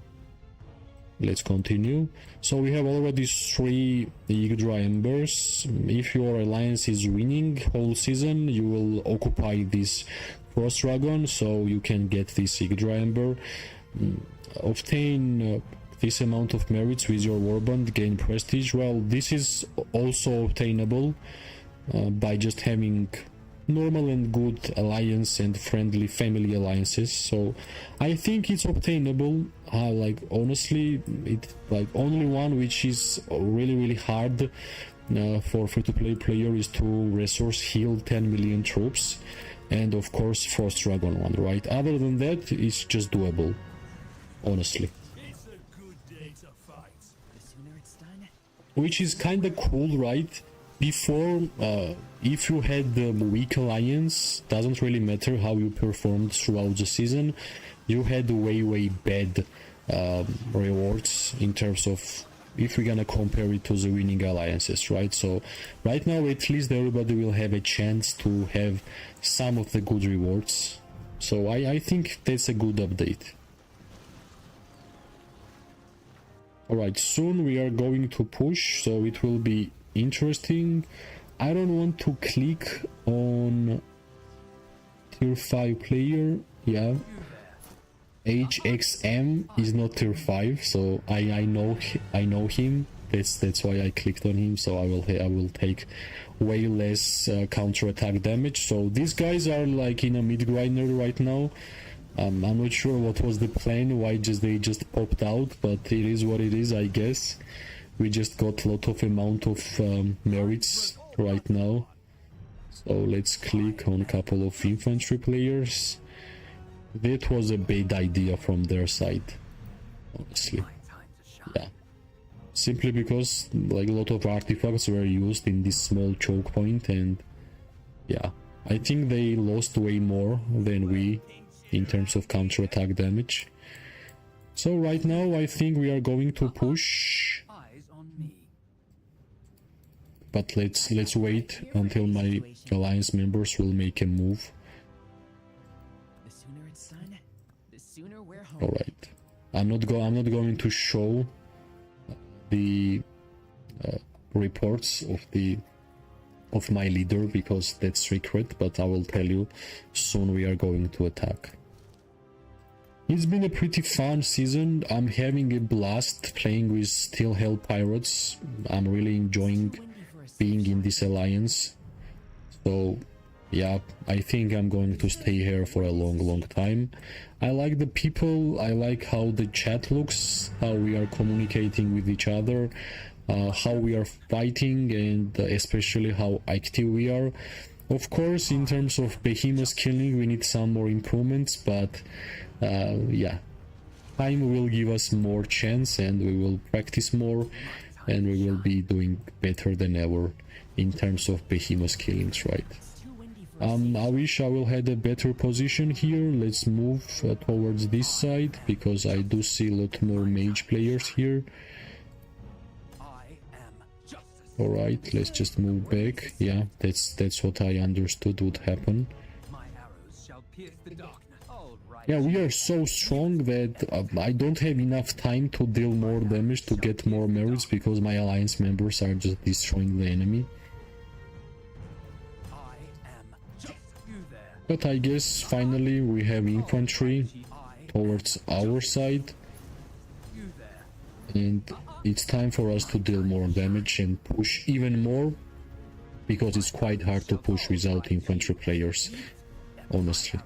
Let's continue. So we have already 3 Yggdra Embers. If your alliance is winning whole season, you will occupy this Frost Dragon, so you can get this Yggdra Ember. Obtain this amount of merits with your warband, gain prestige. Well, this is also obtainable by just having normal and good alliance and friendly family alliances, so I think it's obtainable. Like honestly, it's like only one which is really hard for free-to-play player is to resource heal 10 million troops, and of course Frost Dragon one, right? Other than that, it's just doable, honestly. It's a good day to fight. The sooner it's done. Which is kinda cool, right? Before, if you had the weak alliance, doesn't really matter how you performed throughout the season, you had way bad rewards in terms of if we're gonna compare it to the winning alliances, right? So right now at least everybody will have a chance to have some of the good rewards, so I think that's a good update. Alright, soon we are going to push, so it will be interesting. I don't want to click on tier 5 player. Yeah, HXM is not tier 5, so I know him. That's why I clicked on him. So I will take way less counter attack damage. So these guys are like in a mid grinder right now. I'm not sure what was the plan, why they just popped out, but it is what it is, I guess. We just got a lot of amount of merits right now. So let's click on a couple of infantry players. That was a bad idea from their side, honestly. Yeah. Simply because like a lot of artifacts were used in this small choke point, and yeah, I think they lost way more than we in terms of counter-attack damage. So right now I think we are going to push. But let's wait until my alliance members will make a move. The sooner it's done, the sooner we're home. All right, I'm not going to show the reports of my leader because that's secret, but I will tell you soon we are going to attack. It's been a pretty fun season. I'm having a blast playing with Steel Hell Pirates. I'm really enjoying being in this alliance. So yeah, I think I'm going to stay here for a long time. I like the people, I like how the chat looks, how we are communicating with each other, how we are fighting, and especially how active we are. Of course, in terms of behemoth killing, we need some more improvements, but yeah, time will give us more chance, and we will practice more, and we will be doing better than ever in terms of behemoth killings, right? I wish I will have a better position here. Let's move towards this side, because I do see a lot more mage players here. Alright, let's just move back. Yeah, that's what I understood would happen. Yeah, we are so strong that I don't have enough time to deal more damage to get more merits, because my alliance members are just destroying the enemy. But I guess finally we have infantry towards our side, and it's time for us to deal more damage and push even more, because it's quite hard to push without infantry players, honestly.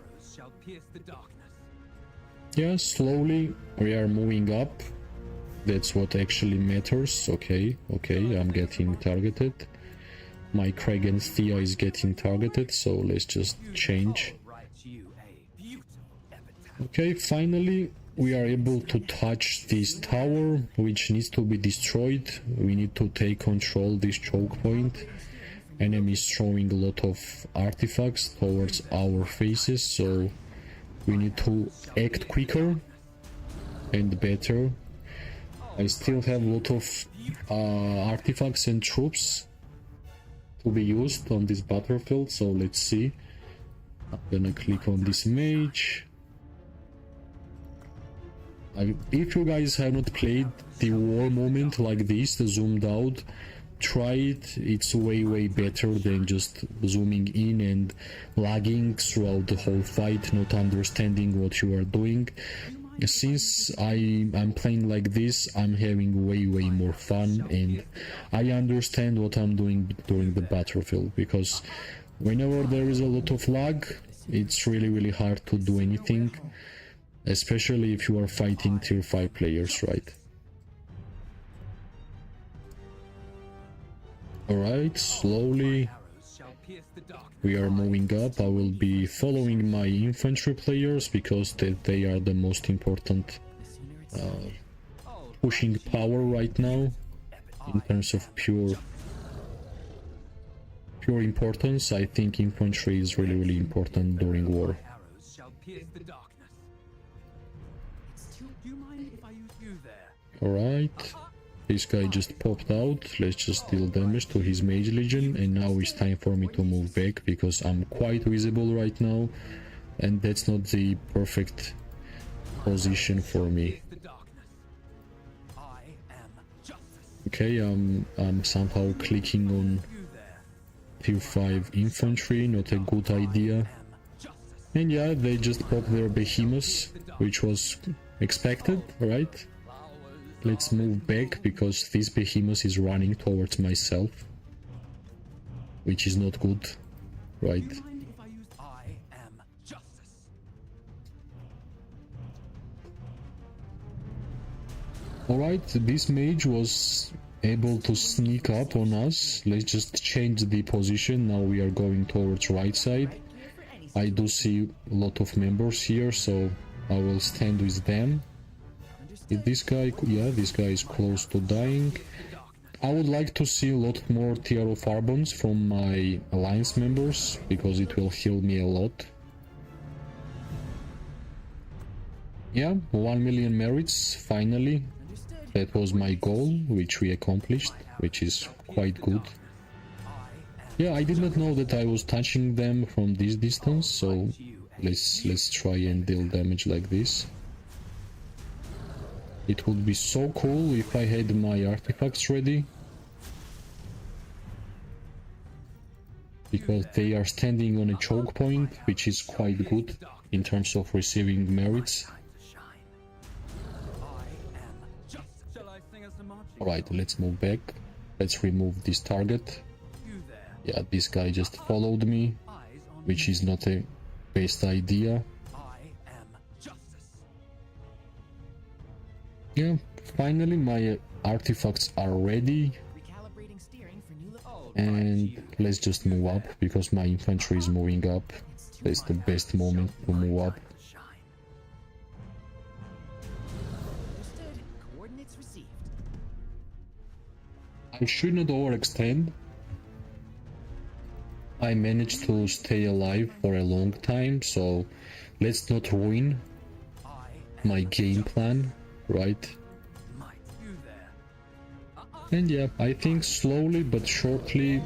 Yeah, slowly we are moving up. That's what actually matters. Okay, I'm getting targeted. My Kragan Thea is getting targeted, so let's just change. Okay, finally we are able to touch this tower, which needs to be destroyed. We need to take control this choke point. Enemy is throwing a lot of artifacts towards our faces, so we need to act quicker and better. I still have a lot of artifacts and troops to be used on this battlefield, so let's see. I'm gonna click on this mage. If you guys have not played the war moment like this, the zoomed out, try it. It's way better than just zooming in and lagging throughout the whole fight, not understanding what you are doing. Since I'm playing like this, I'm having way more fun, and I understand what I'm doing during the battlefield, because whenever there is a lot of lag, it's really hard to do anything, especially if you are fighting tier 5 players, right? Alright, slowly we are moving up. I will be following my infantry players, because they are the most important pushing power right now in terms of pure importance. I think infantry is really important during war. Alright, this guy just popped out. Let's just deal damage to his mage legion, and now it's time for me to move back, because I'm quite visible right now, and that's not the perfect position for me. Okay, I'm somehow clicking on tier 5 infantry, not a good idea. And yeah, they just popped their behemoths, which was expected, right? Let's move back, because this behemoth is running towards myself, which is not good, right? Alright, this mage was able to sneak up on us. Let's just change the position. Now we are going towards right side. I do see a lot of members here, so I will stand with them. This guy, yeah, this guy is close to dying. I would like to see a lot more tier of Arbons from my alliance members, because it will heal me a lot. Yeah, 1 million merits, finally. That was my goal, which we accomplished, which is quite good. Yeah, I did not know that I was touching them from this distance, so let's try and deal damage like this. It would be so cool if I had my artifacts ready, because they are standing on a choke point, which is quite good in terms of receiving merits. Alright, let's move back. Let's remove this target. Yeah, this guy just followed me, which is not a best idea. Yeah, finally my artifacts are ready. And let's just move up, because my infantry is moving up. That's the best moment to move up. I should not overextend. I managed to stay alive for a long time, so let's not ruin my game plan, right? And yeah, I think slowly but surely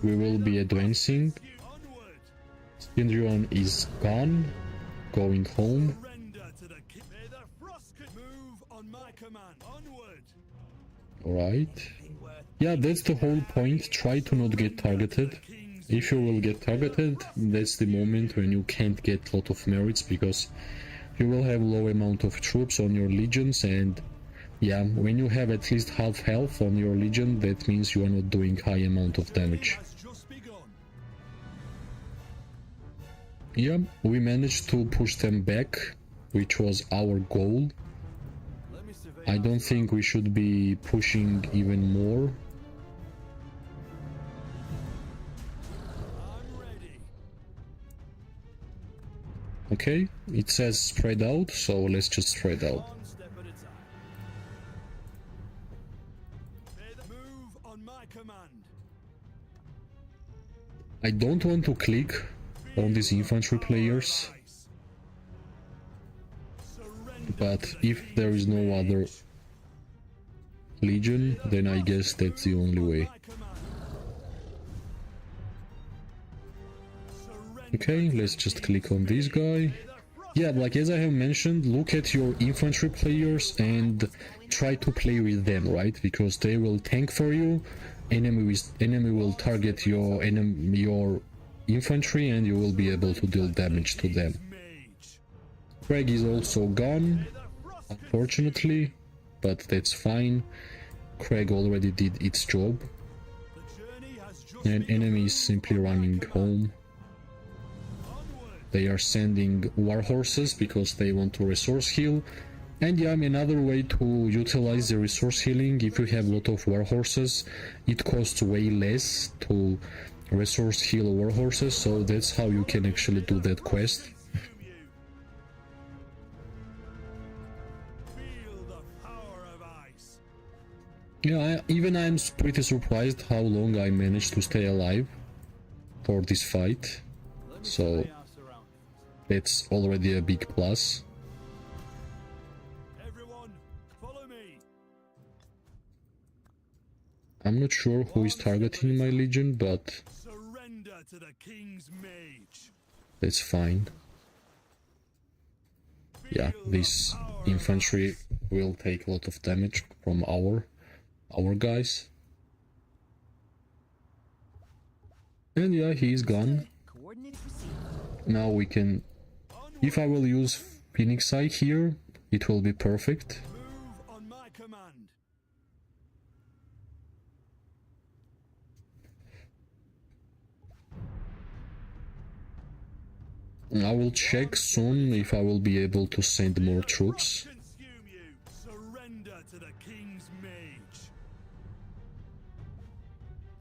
we will be advancing. Syndrion is gone, going home. Alright. Yeah, that's the whole point. Try to not get targeted. If you will get targeted, that's the moment when you can't get a lot of merits, because you will have low amount of troops on your legions, and yeah, when you have at least half health on your legion, that means you are not doing high amount of damage. Yeah, we managed to push them back, which was our goal. I don't think we should be pushing even more. Okay, it says spread out, so let's just spread out. I don't want to click on these infantry players, but if there is no other legion, then I guess that's the only way. Okay, let's just click on this guy. Yeah, like as I have mentioned, look at your infantry players and try to play with them, right? Because they will tank for you, enemy will target your infantry, and you will be able to deal damage to them. Craig is also gone, unfortunately, but that's fine. Craig already did its job, and enemy is simply running home. They are sending war horses because they want to resource heal. And yeah, another way to utilize the resource healing, if you have a lot of war horses, it costs way less to resource heal war horses, so that's how you can actually do that quest. Yeah, I'm pretty surprised how long I managed to stay alive for this fight, so that's already a big plus. I'm not sure who is targeting my legion, but that's fine. Yeah, this infantry will take a lot of damage from our guys. And yeah, he's gone. Now we can... If I will use Phoenix Eye here, it will be perfect. I will check soon if I will be able to send more troops.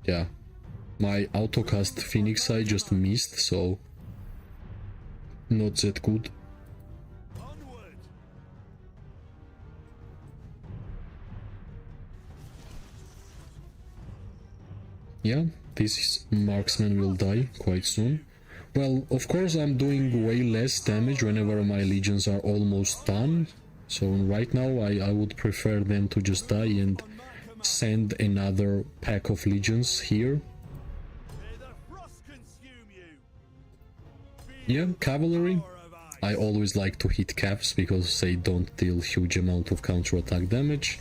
Yeah, my autocast Phoenix Eye just missed, so not that good. Yeah, this Marksman will die quite soon. Well, of course I'm doing way less damage whenever my legions are almost done, so right now I would prefer them to just die and send another pack of legions here. Yeah, Cavalry. I always like to hit Cavs because they don't deal huge amount of counter-attack damage.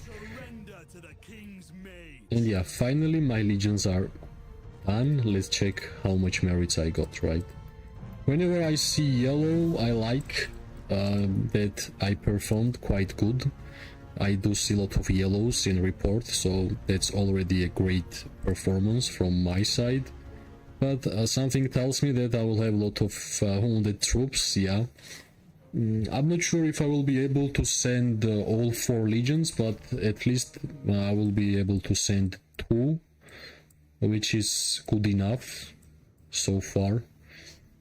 And yeah, finally my legions are done. Let's check how much merits I got, right? Whenever I see yellow, I like that I performed quite good. I do see a lot of yellows in report, so that's already a great performance from my side. But something tells me that I will have a lot of wounded troops, yeah. I'm not sure if I will be able to send all 4 legions, but at least I will be able to send 2, which is good enough so far.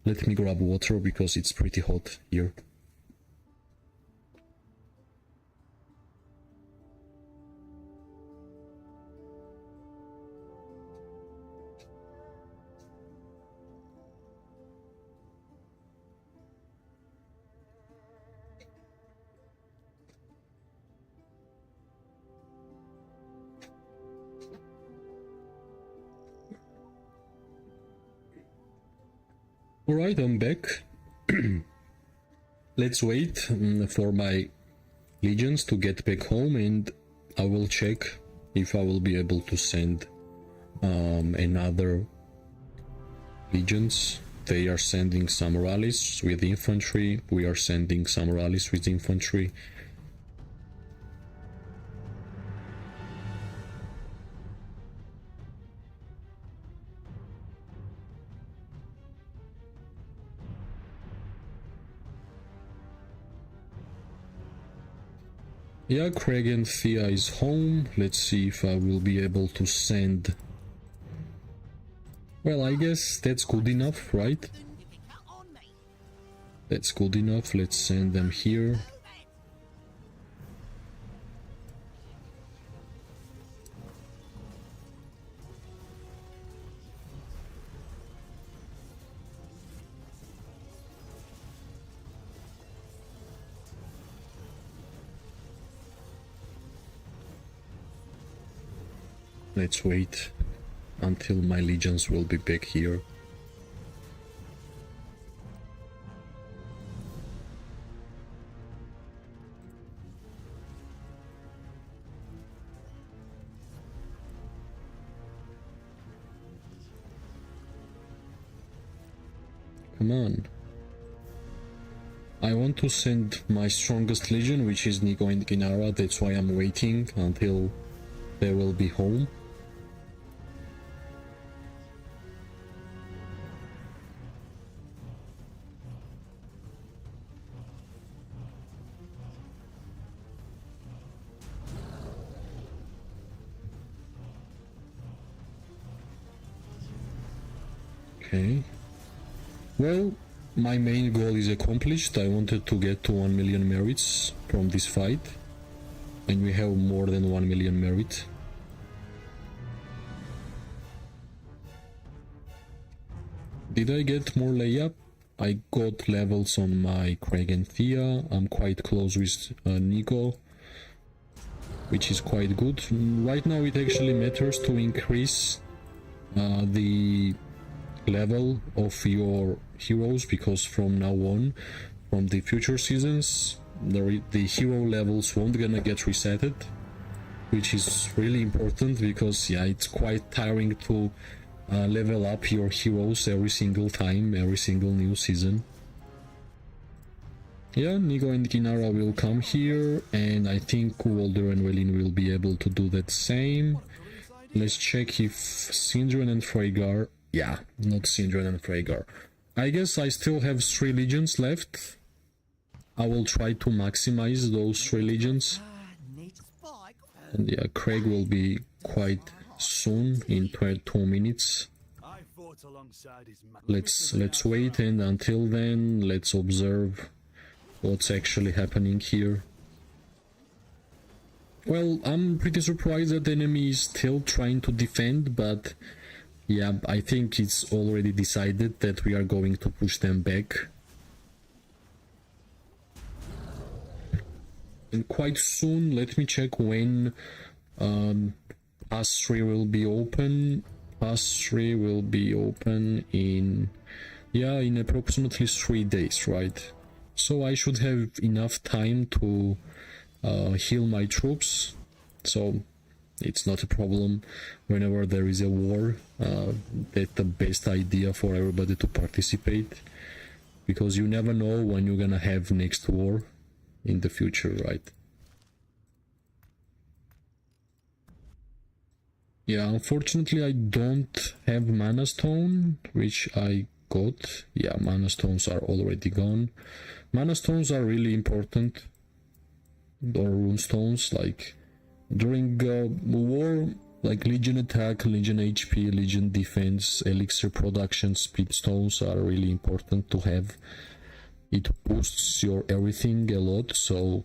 Let me grab water because it's pretty hot here. Alright, I'm back. Let's wait for my legions to get back home, and I will check if I will be able to send another legions. They are sending some rallies with infantry, we are sending some rallies with infantry. Yeah, Craig and Thea is home. Let's see if I will be able to send... Well, I guess that's good enough, right? That's good enough. Let's send them here. Let's wait until my legions will be back here. Come on. I want to send my strongest legion, which is Nico and Ginara. That's why I'm waiting until they will be home. Okay. Well, my main goal is accomplished. I wanted to get to 1 million merits from this fight, and we have more than 1 million merit. Did I get more layup? I got levels on my Craig and Thea. I'm quite close with Nico, which is quite good. Right now it actually matters to increase the level of your heroes, because from now on, from the future seasons, the hero levels won't gonna get resetted, which is really important, because yeah, it's quite tiring to level up your heroes every single time, every single new season. Yeah, Nico and Ginara will come here, and I think Walder and Welin will be able to do that same. Let's check if Sindren and Freygar... Yeah, not Sindren and Freygar. I guess I still have 3 legions left. I will try to maximize those 3 legions. And yeah, Craig will be quite soon, in 2 minutes. Let's wait, and until then, let's observe what's actually happening here. Well, I'm pretty surprised that the enemy is still trying to defend, but yeah, I think it's already decided that we are going to push them back. And quite soon, let me check when Pass 3 will be open. Pass 3 will be open in... yeah, in approximately 3 days, right? So I should have enough time to heal my troops. So it's not a problem whenever there is a war. That's the best idea for everybody to participate, because you never know when you're gonna have next war in the future, right? Yeah, unfortunately I don't have mana stone, which I got. Yeah, mana stones are already gone. Mana stones are really important, or rune stones, like during war, like Legion attack, Legion HP, Legion defense, elixir production, speed stones are really important to have. It boosts your everything a lot, so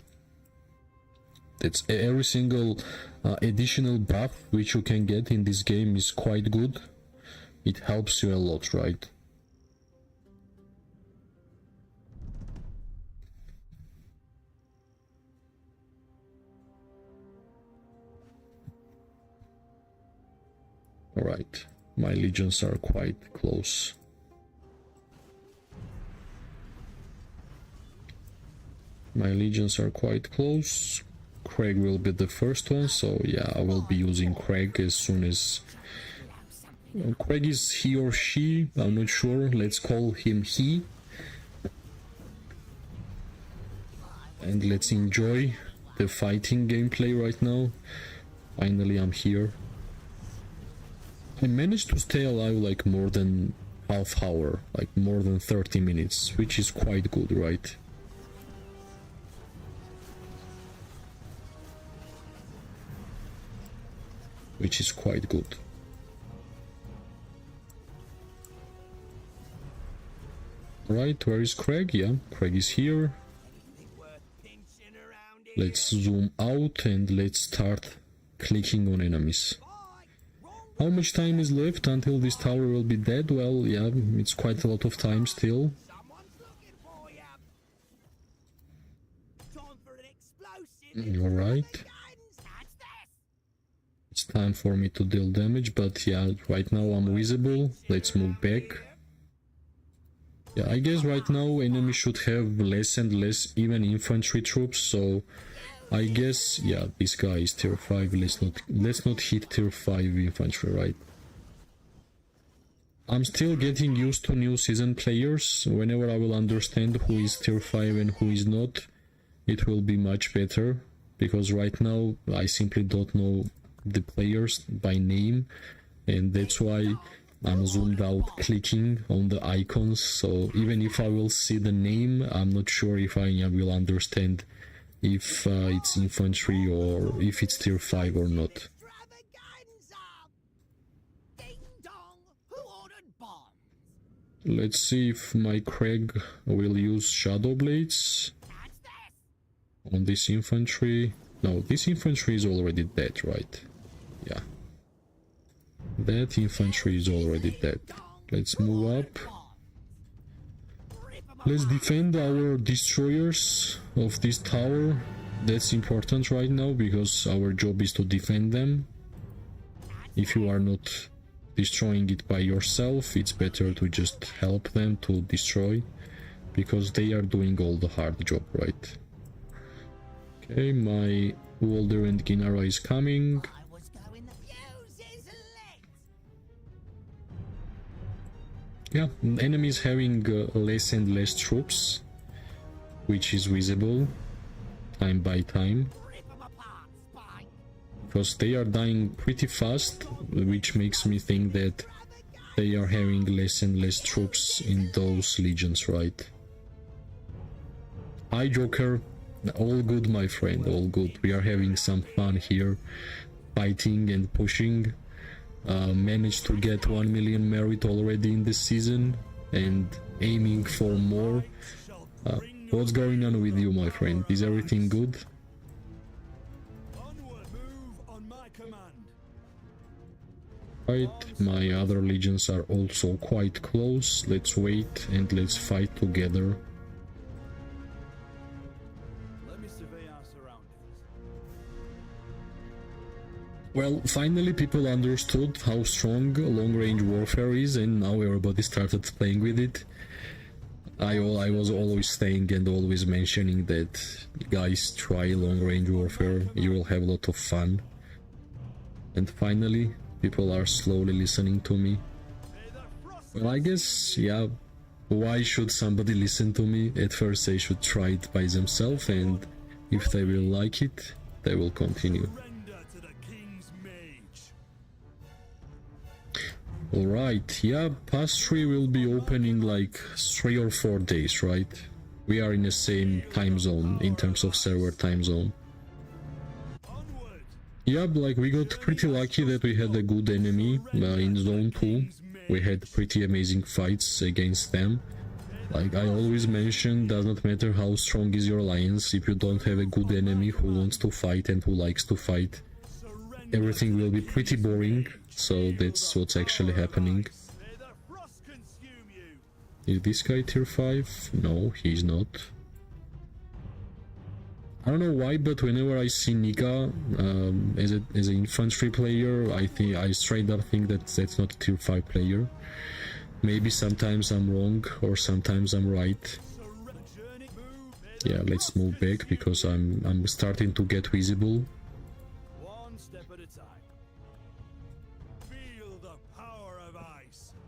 it's every single additional buff which you can get in this game is quite good. It helps you a lot, right? Alright, my legions are quite close. My legions are quite close. Craig will be the first one, so yeah, I will be using Craig as soon as... Craig is he or she, I'm not sure, let's call him he. And let's enjoy the fighting gameplay right now. Finally I'm here. I managed to stay alive like more than half hour, like more than 30 minutes, which is quite good, right? Which is quite good. Right, where is Craig? Yeah, Craig is here. Let's zoom out and let's start clicking on enemies. How much time is left until this tower will be dead? Well, yeah, it's quite a lot of time still. Alright. It's time for me to deal damage, but yeah, right now I'm visible. Let's move back. Yeah, I guess right now enemies should have less and less even infantry troops, so I guess, yeah, this guy is tier 5, let's not hit tier 5 infantry, right? I'm still getting used to new season players. Whenever I will understand who is tier 5 and who is not, it will be much better, because right now I simply don't know the players by name, and that's why I'm zoomed out clicking on the icons, so even if I will see the name, I'm not sure if I will understand if it's infantry or if it's tier 5 or not. Let's see if my Craig will use Shadow Blades on this infantry. No, this infantry is already dead, right? Yeah. That infantry is already dead. Let's move up. Let's defend our destroyers of this tower. That's important right now, because our job is to defend them. If you are not destroying it by yourself, it's better to just help them to destroy, because they are doing all the hard job, right? Okay, my Walder and Ginara is coming. Yeah, enemies having less and less troops, which is visible time by time, because they are dying pretty fast, which makes me think that they are having less and less troops in those legions, right? Hi Joker, all good my friend, all good. We are having some fun here, fighting and pushing. Managed to get 1 million merit already in this season and aiming for more. What's going on with you, my friend? Is everything good? Right, my other legions are also quite close. Let's wait and let's fight together. Well, finally people understood how strong long-range warfare is, and now everybody started playing with it. I was always saying and always mentioning that, guys, try long-range warfare, you will have a lot of fun. And finally, people are slowly listening to me. Well, I guess, yeah, why should somebody listen to me? At first they should try it by themselves, and if they will like it, they will continue. Alright, yeah, pass 3 will be open in like 3 or 4 days, right? We are in the same time zone in terms of server time zone. Yeah, like we got pretty lucky that we had a good enemy in zone 2. We had pretty amazing fights against them. Like I always mention, does not matter how strong is your alliance, if you don't have a good enemy who wants to fight and who likes to fight, everything will be pretty boring. So that's what's actually happening. Is this guy tier 5? No, he's not. I don't know why, but whenever I see Nika as an infantry player, I straight up think that that's not a tier 5 player. Maybe sometimes I'm wrong or sometimes I'm right. Yeah, let's move back because I'm starting to get visible.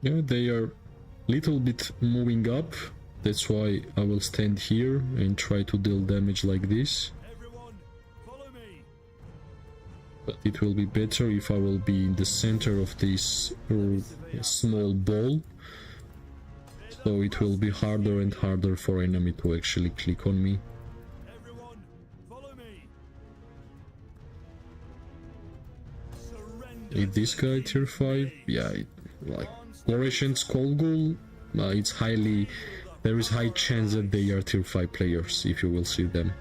Yeah, they are little bit moving up. That's why I will stand here and try to deal damage like this. But it will be better if I will be in the center of this small ball. So it will be harder and harder for enemy to actually click on me. Is this guy tier 5? Yeah, like Operation Skolgul, it's highly... There is high chance that they are tier 5 players, if you will see them.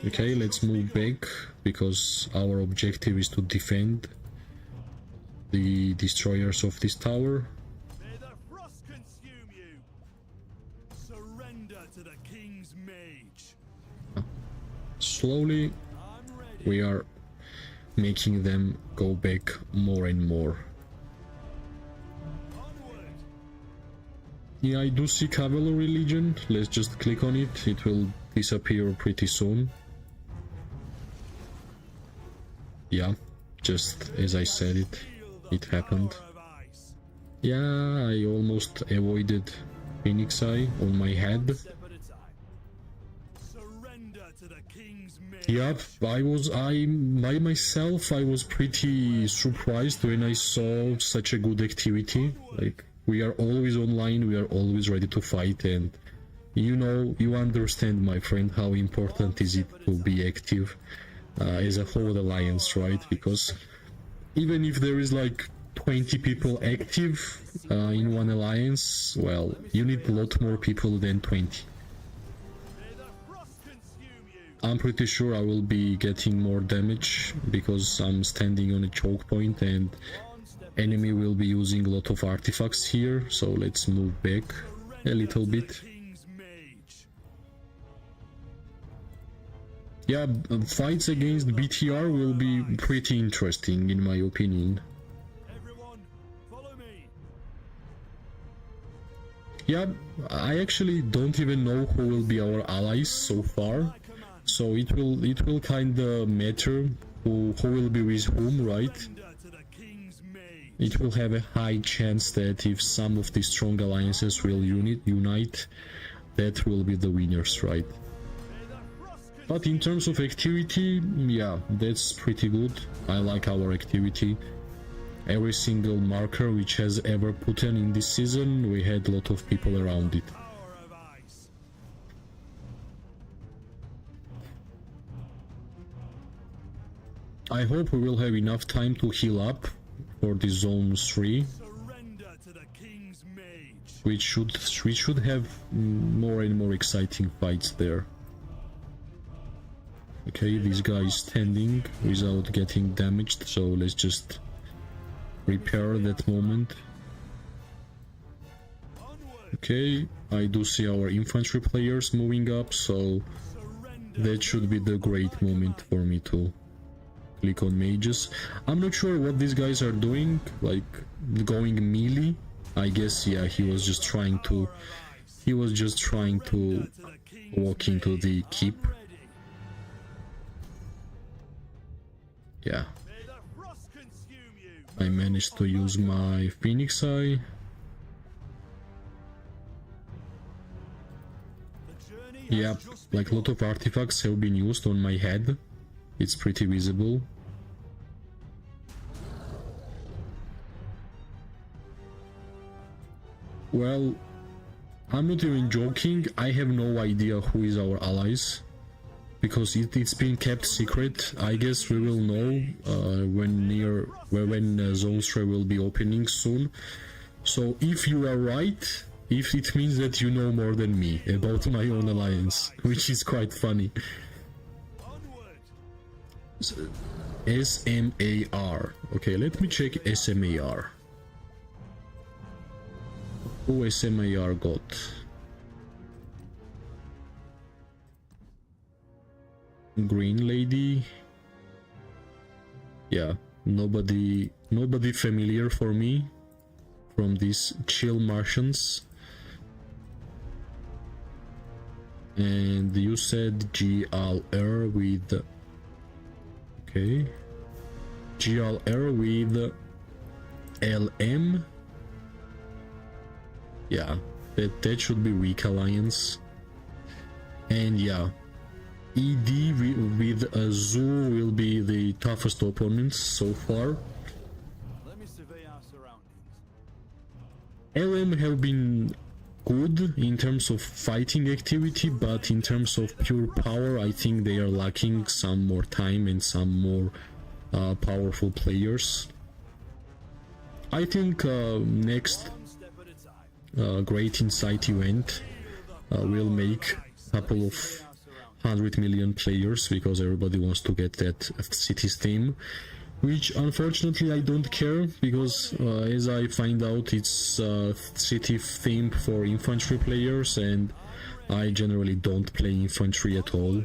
Okay, let's move back, because our objective is to defend the destroyers of this tower. May the frost consume you. Surrender to the king's mage. Slowly, we are making them go back more and more. Yeah, I do see Cavalry Legion. Let's just click on it. It will disappear pretty soon. Yeah, just as I said it, it happened. Yeah, I almost avoided Phoenix Eye on my head. Yep, I was pretty surprised when I saw such a good activity. Like, we are always online, we are always ready to fight, and you know, you understand, my friend, how important is it to be active as a whole alliance, right? Because even if there is like 20 people active in one alliance, well, you need a lot more people than 20. I'm pretty sure I will be getting more damage because I'm standing on a choke point and enemy will be using a lot of artifacts here, so let's move back a little bit. Yeah, fights against BTR will be pretty interesting in my opinion. Yeah, I actually don't even know who will be our allies so far, so it will kinda matter who will be with whom, right? It will have a high chance that if some of these strong alliances will unite, that will be the winners, right? But in terms of activity, yeah, that's pretty good. I like our activity. Every single marker which has ever put in this season, we had a lot of people around it. I hope we will have enough time to heal up for the zone 3, which should have more and more exciting fights there. Okay, this guy is standing without getting damaged, so let's just repair that moment. Okay, I do see our infantry players moving up, so that should be the great moment for me to click on mages. I'm not sure what these guys are doing, like going melee. I guess, yeah, he was just trying to walk into the keep. Yeah, I managed to use my Phoenix Eye. Yeah, like a lot of artifacts have been used on my head. It's pretty visible. Well, I'm not even joking, I have no idea who is our allies, because it's been kept secret. I guess we will know when Zone 3 will be opening soon. So if you are right, if it means that you know more than me about my own alliance, which is quite funny. SMAR. Okay, let me check SMAR. Who SMAR got? Green lady. Yeah, nobody familiar for me from these chill Martians. And you said GLR with... Okay. GLR with LM. Yeah, that should be weak alliance. And yeah, ED with Zoo will be the toughest opponents so far. Let me survey our surroundings. LM have been good in terms of fighting activity, but in terms of pure power, I think they are lacking some more time and some more powerful players. I think next Great Insight event will make a couple of 100 million players, because everybody wants to get that city's theme, which unfortunately I don't care, because as I find out, it's city theme for infantry players, and I generally don't play infantry at all,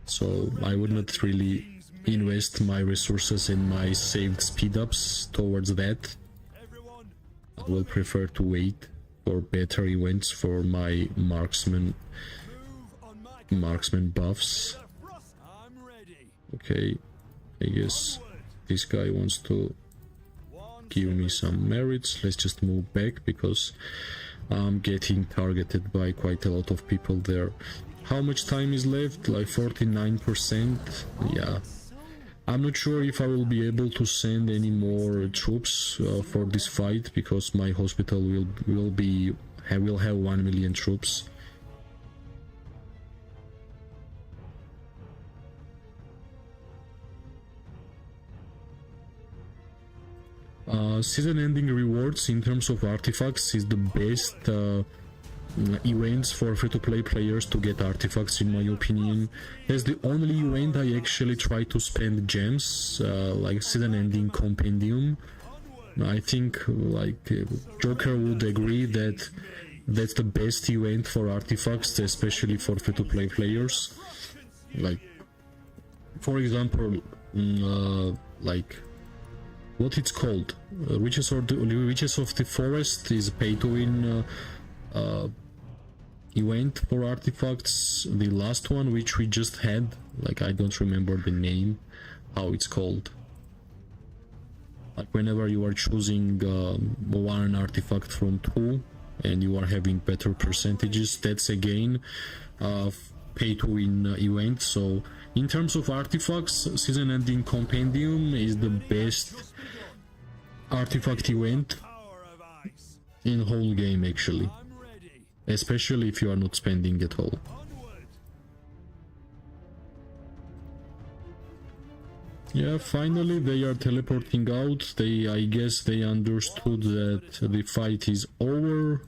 so I would not really invest my resources and my saved speed ups towards that. I will prefer to wait for better events for my marksman buffs. Okay, I guess this guy wants to give me some merits. Let's just move back, because I'm getting targeted by quite a lot of people there. How much time is left? Like 49%. Yeah, I'm not sure if I will be able to send any more troops for this fight, because my hospital will have 1 million troops. Season ending rewards in terms of artifacts is the best events for free-to-play players to get artifacts, in my opinion. That's the only event I actually try to spend gems, like season ending compendium. I think Joker would agree that that's the best event for artifacts, especially for free-to-play players. Like, for example, like what it's called, Riches of the Forest is pay-to-win event for artifacts. The last one, which we just had, like, I don't remember the name, how it's called. Like, whenever you are choosing one artifact from two and you are having better percentages, that's again pay-to-win event. So in terms of artifacts, season ending compendium is the best artifact event in whole game, actually, especially if you are not spending at all. Yeah, finally they are teleporting out. I guess they understood that the fight is over.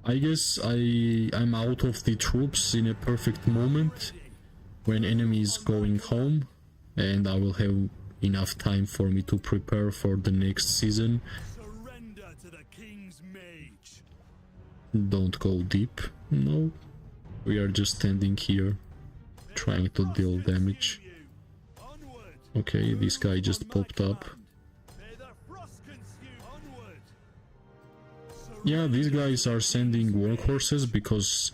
I guess I'm out of the troops in a perfect moment when enemy is going home, and I will have enough time for me to prepare for the next season. Surrender to the King's Mage. Don't go deep. No, we are just standing here trying to deal damage. Okay, this guy just popped up. Yeah, these guys are sending workhorses because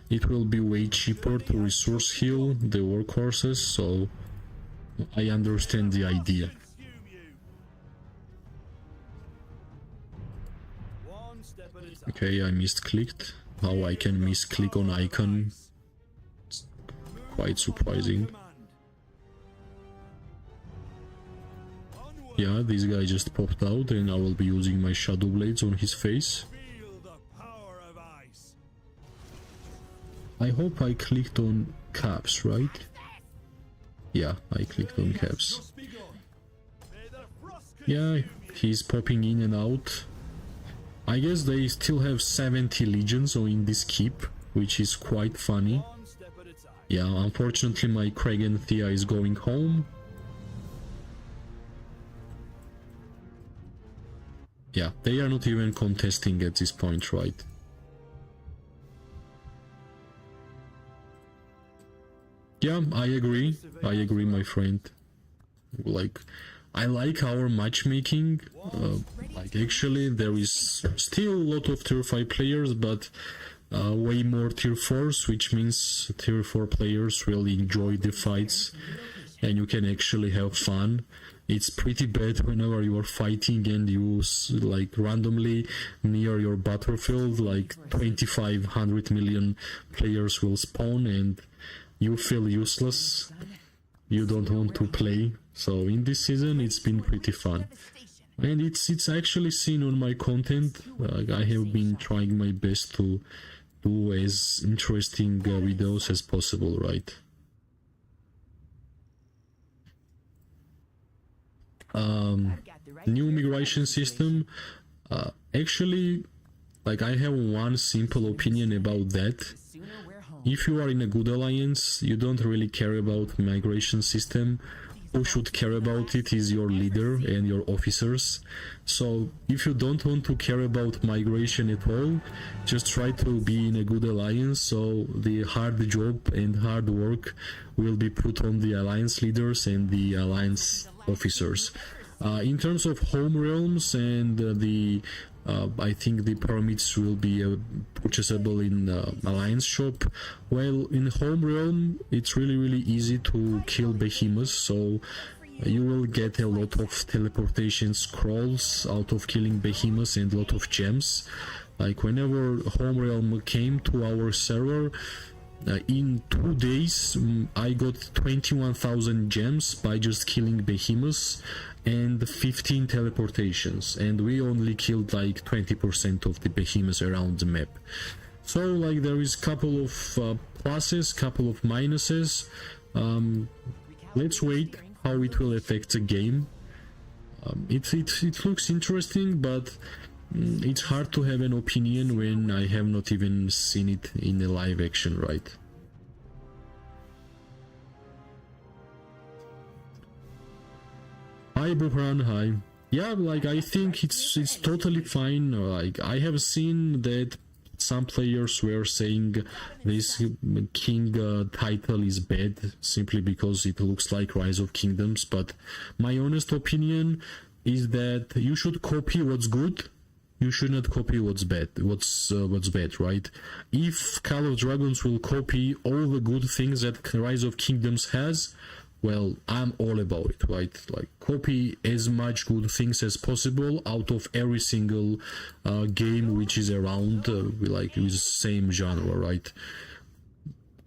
it will be way cheaper to resource heal the workhorses, so I understand the idea. Okay, I misclicked. How I can misclick on icon? It's quite surprising. Yeah, this guy just popped out and I will be using my shadow blades on his face. Feel the power of ice. I hope I clicked on caps, right? Yeah, I clicked on caps. Just begun. May the frost Yeah, consume you. he's popping in and out. I guess they still have 70 legions in this keep, which is quite funny. One step at a time. Yeah, unfortunately my Craig and Thea is going home. Yeah, they are not even contesting at this point, right? Yeah, I agree, my friend. Like, I like our matchmaking. Like, actually, there is still a lot of tier 5 players, but way more tier 4s, which means tier 4 players really enjoy the fights and you can actually have fun. It's pretty bad whenever you are fighting and you like randomly near your battlefield, like 2,500 million players will spawn and you feel useless. You don't want to play. So in this season it's been pretty fun. And it's actually seen on my content. I have been trying my best to do as interesting videos as possible, right? New migration system. Actually, like, I have one simple opinion about that. Sooner we're home. If you are in a good alliance, you don't really care about migration system. Who should care about it is your leader and your officers. So if you don't want to care about migration at all, just try to be in a good alliance, so the hard job and hard work will be put on the alliance leaders and the alliance officers. In terms of home realms and I think the permits will be purchasable in Alliance shop. Well, in home realm, it's really easy to kill behemoths, so you will get a lot of teleportation scrolls out of killing behemoths and a lot of gems. Like, whenever home realm came to our server, in 2 days I got 21,000 gems by just killing behemoths and 15 teleportations, and we only killed like 20% of the behemoths around the map. So, like, there is couple of pluses, couple of minuses. Let's wait how it will affect the game. It looks interesting, but it's hard to have an opinion when I have not even seen it in a live action, right? Hi Buhran, hi. Yeah, like, I think it's totally fine. Like, I have seen that some players were saying this king title is bad simply because it looks like Rise of Kingdoms, but my honest opinion is that you should copy what's good. You should not copy what's bad. What's bad, right? If Call of Dragons will copy all the good things that Rise of Kingdoms has, well, I'm all about it, right? Like, copy as much good things as possible out of every single game which is around, like, with the same genre, right?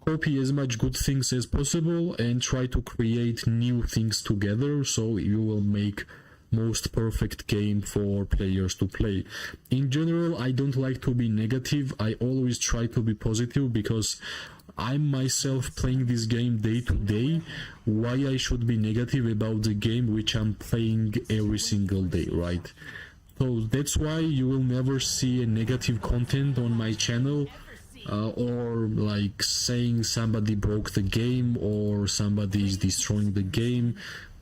Copy as much good things as possible and try to create new things together, so you will make most perfect game for players to play. In general, I don't like to be negative. I always try to be positive because I'm myself playing this game day to day. Why I should be negative about the game which I'm playing every single day, right? So that's why you will never see a negative content on my channel, or like saying somebody broke the game or somebody is destroying the game.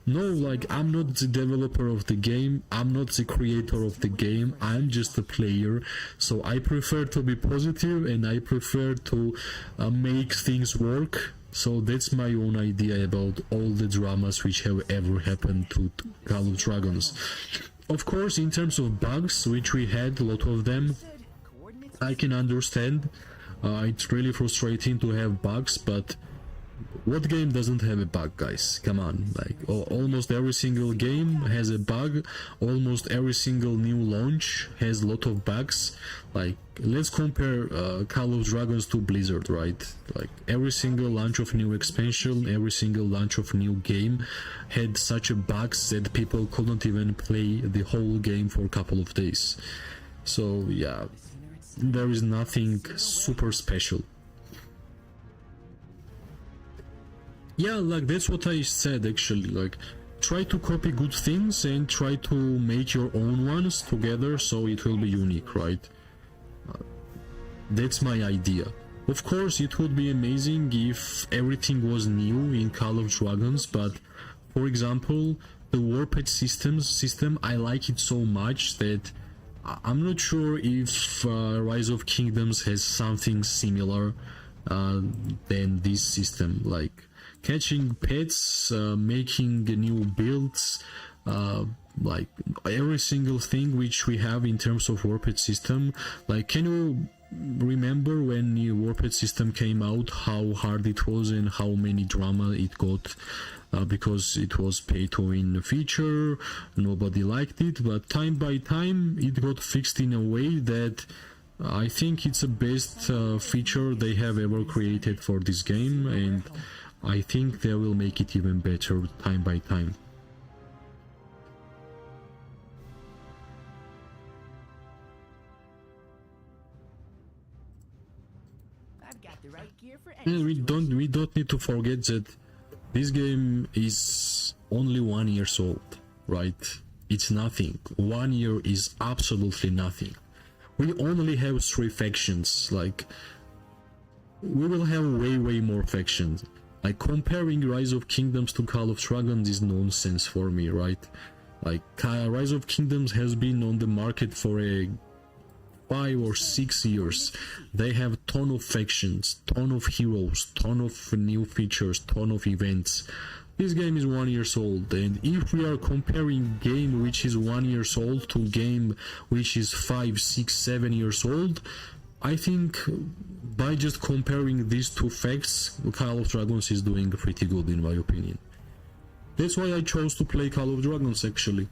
No, like, I'm not the developer of the game, I'm not the creator of the game, I'm just a player. So I prefer to be positive and I prefer to make things work. So that's my own idea about all the dramas which have ever happened to Call of Dragons. Of course, in terms of bugs, which we had a lot of them, I can understand. It's really frustrating to have bugs, but what game doesn't have a bug, guys? Come on, like almost every single game has a bug. Almost every single new launch has a lot of bugs. Like, let's compare Call of Dragons to Blizzard, right? Like, every single launch of new expansion, every single launch of new game had such a bugs that people couldn't even play the whole game for a couple of days. So yeah, there is nothing super special. Yeah, like, that's what I said actually. Like, try to copy good things and try to make your own ones together so it will be unique, right? That's my idea. Of course, it would be amazing if everything was new in Call of Dragons, but for example, the warped system, I like it so much that I'm not sure if Rise of Kingdoms has something similar than this system. Like, catching pets, making new builds, like every single thing which we have in terms of warped system. Like, can you remember when the warped system came out, how hard it was and how many drama it got? Because it was pay to win feature, nobody liked it, but time by time it got fixed in a way that I think it's the best feature they have ever created for this game, and I think they will make it even better time by time. I've got the right gear for And any we don't need to forget that this game is only 1 year old, right? It's nothing. 1 year is absolutely nothing. We only have 3 factions. Like, we will have way more factions. Like, comparing Rise of Kingdoms to Call of Dragons is nonsense for me, right? Like, Rise of Kingdoms has been on the market for a 5 or 6 years. They have ton of factions, ton of heroes, ton of new features, ton of events. This game is 1 year old, and if we are comparing game which is 1 year old to game which is 5, 6, 7 years old, I think by just comparing these two facts, Call of Dragons is doing pretty good in my opinion. That's why I chose to play Call of Dragons actually.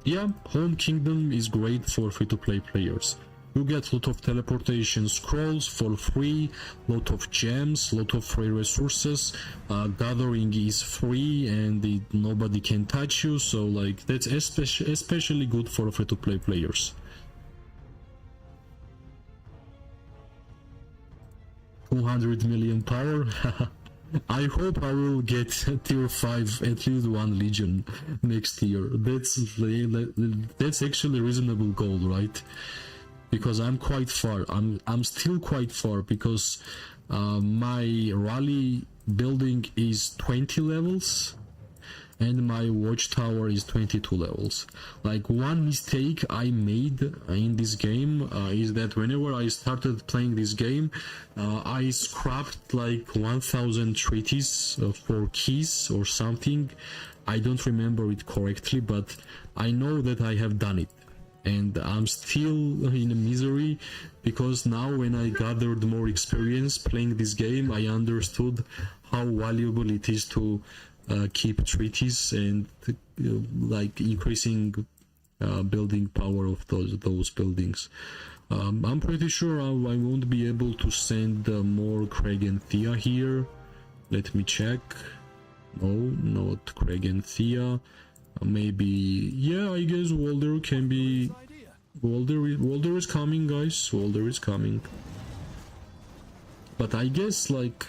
Yeah, Home Kingdom is great for free-to-play players. You get a lot of teleportation scrolls for free, lot of gems, lot of free resources, gathering is free and nobody can touch you, so like that's especially good for free-to-play players. $200 million power. I hope I will get tier 5 at least 1 legion next year. That's actually a reasonable goal, right? Because I'm quite far. I'm still quite far because my rally building is 20 levels and my watchtower is 22 levels. Like, one mistake I made in this game is that whenever I started playing this game, I scrapped like 1000 treaties for keys or something. I don't remember it correctly, but I know that I have done it. And I'm still in misery because now when I gathered more experience playing this game, I understood how valuable it is to keep treaties and like increasing building power of those buildings. I'm pretty sure I won't be able to send more Craig and Thea here. Let me check. No, not Craig and Thea. Maybe, yeah, I guess Walder can be... Walder is coming, guys. Walder is coming. But I guess, like,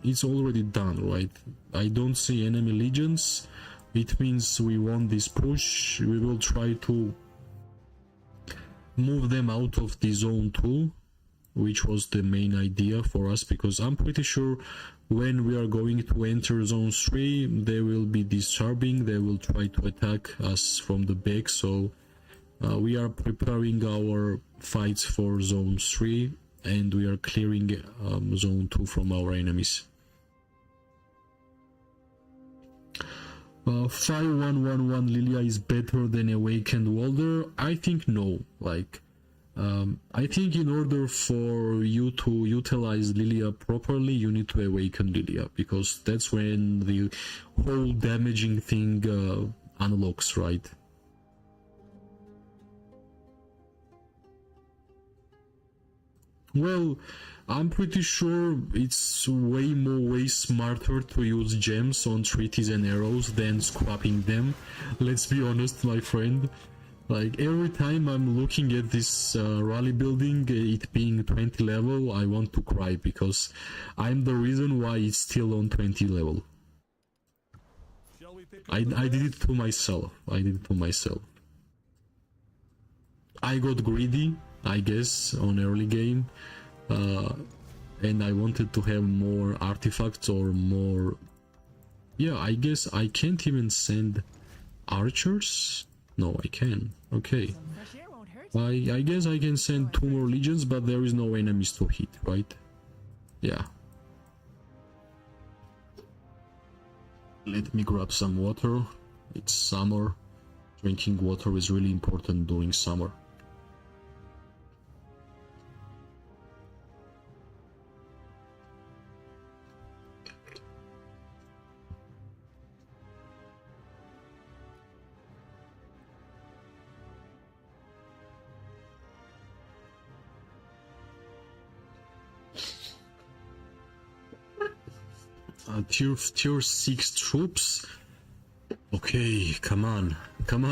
it's already done, right? I don't see enemy legions. It means we won this push. We will try to move them out of the zone 2, which was the main idea for us, because I'm pretty sure when we are going to enter zone 3, they will be disturbing. They will try to attack us from the back, so we are preparing our fights for zone 3 and we are clearing zone 2 from our enemies. 5111 Lilia is better than Awakened Walder? I think no. Like, I think in order for you to utilize Lilia properly, you need to awaken Lilia, because that's when the whole damaging thing unlocks, right? Well, I'm pretty sure it's way smarter to use gems on treaties and arrows than scrapping them. Let's be honest, my friend. Like, every time I'm looking at this rally building, it being 20 level, I want to cry, because I'm the reason why it's still on 20 level. I did it to myself. I did it to myself. I got greedy, I guess, on early game, and I wanted to have more artifacts or more... Yeah, I guess I can't even send archers? No, I can. Okay. I guess I can send 2 more legions, but there is no enemies to hit, right? Yeah. Let me grab some water. It's summer. Drinking water is really important during summer. Tier 6 troops. Okay, come on,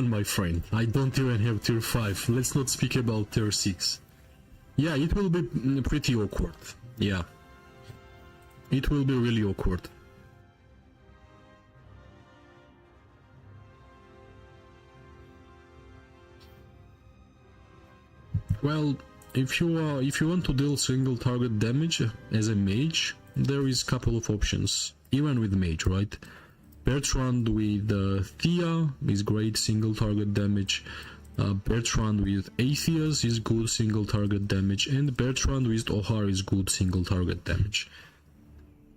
my friend. I don't even have tier 5. Let's not speak about tier 6. Yeah, it will be pretty awkward. Yeah, it will be really awkward. Well, if you want to deal single target damage as a mage, there is a couple of options, even with mage, right? Bertrand with Thea is great single target damage. Bertrand with Atheas is good single target damage, and Bertrand with Ohar is good single target damage.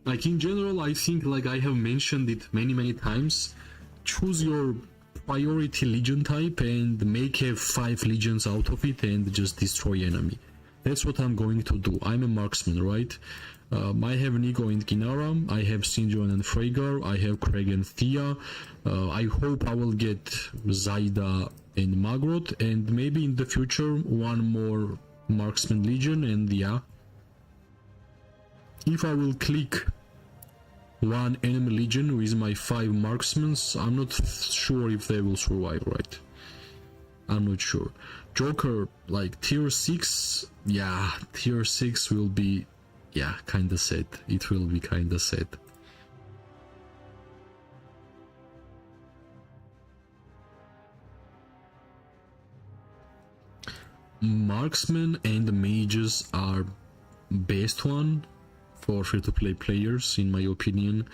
Like, in general, I think, like I have mentioned it many times, choose your priority legion type and make a 5 legions out of it and just destroy enemy. That's what I'm going to do. I'm a marksman, right? I have Nigo and Ginara, I have Sinjon and Freygar, I have Craig and Thea. I hope I will get Zaida and Magrot, and maybe in the future one more Marksman Legion, and yeah. If I will click one enemy legion with my 5 marksmans, I'm not sure if they will survive, right? I'm not sure. Joker, like tier 6, yeah, tier 6 will be, yeah, kinda sad. It will be kinda sad. Marksmen and mages are best one for free-to-play players, in my opinion.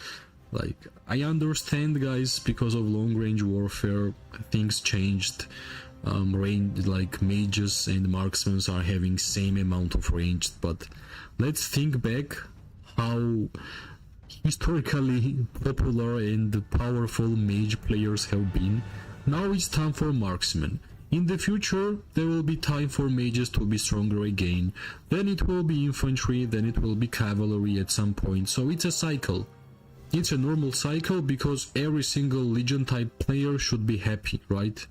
Like, I understand, guys, because of long-range warfare, things changed. Range, like mages and marksmen are having same amount of range, but let's think back how historically popular and powerful mage players have been. Now it's time for marksmen. In the future, there will be time for mages to be stronger again. Then it will be infantry, then it will be cavalry at some point. So it's a cycle. It's a normal cycle, because every single legion type player should be happy, right?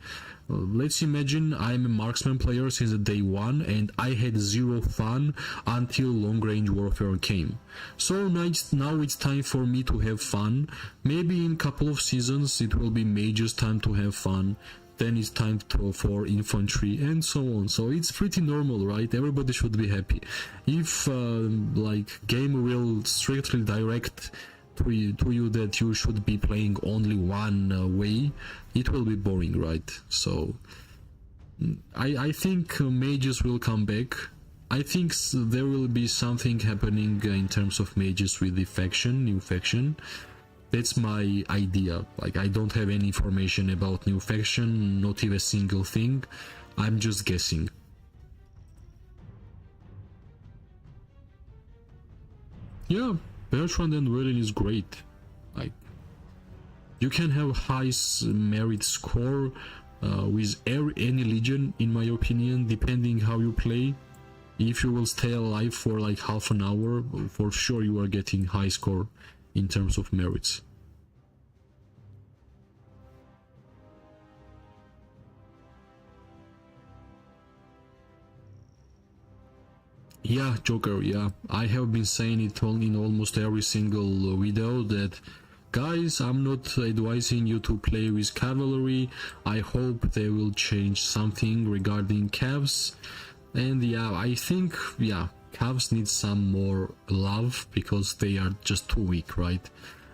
Let's imagine I'm a marksman player since day 1 and I had 0 fun until long range warfare came. So now it's time for me to have fun. Maybe in a couple of seasons it will be mages time to have fun. Then it's time for infantry, and so on. So it's pretty normal, right? Everybody should be happy. If like game will strictly direct to you that you should be playing only one way, it will be boring, right? So I think mages will come back. I think there will be something happening in terms of mages with the faction, new faction. That's my idea. Like, I don't have any information about new faction, not even a single thing. I'm just guessing. Yeah, Bertrand and Welin is great. Like, you can have high merit score with any legion, in my opinion, depending how you play. If you will stay alive for like half an hour, for sure you are getting high score in terms of merits. Yeah, Joker, yeah. I have been saying it in almost every single video that, guys, I'm not advising you to play with Cavalry. I hope they will change something regarding Cavs. And yeah, I think, yeah, Cavs need some more love because they are just too weak, right?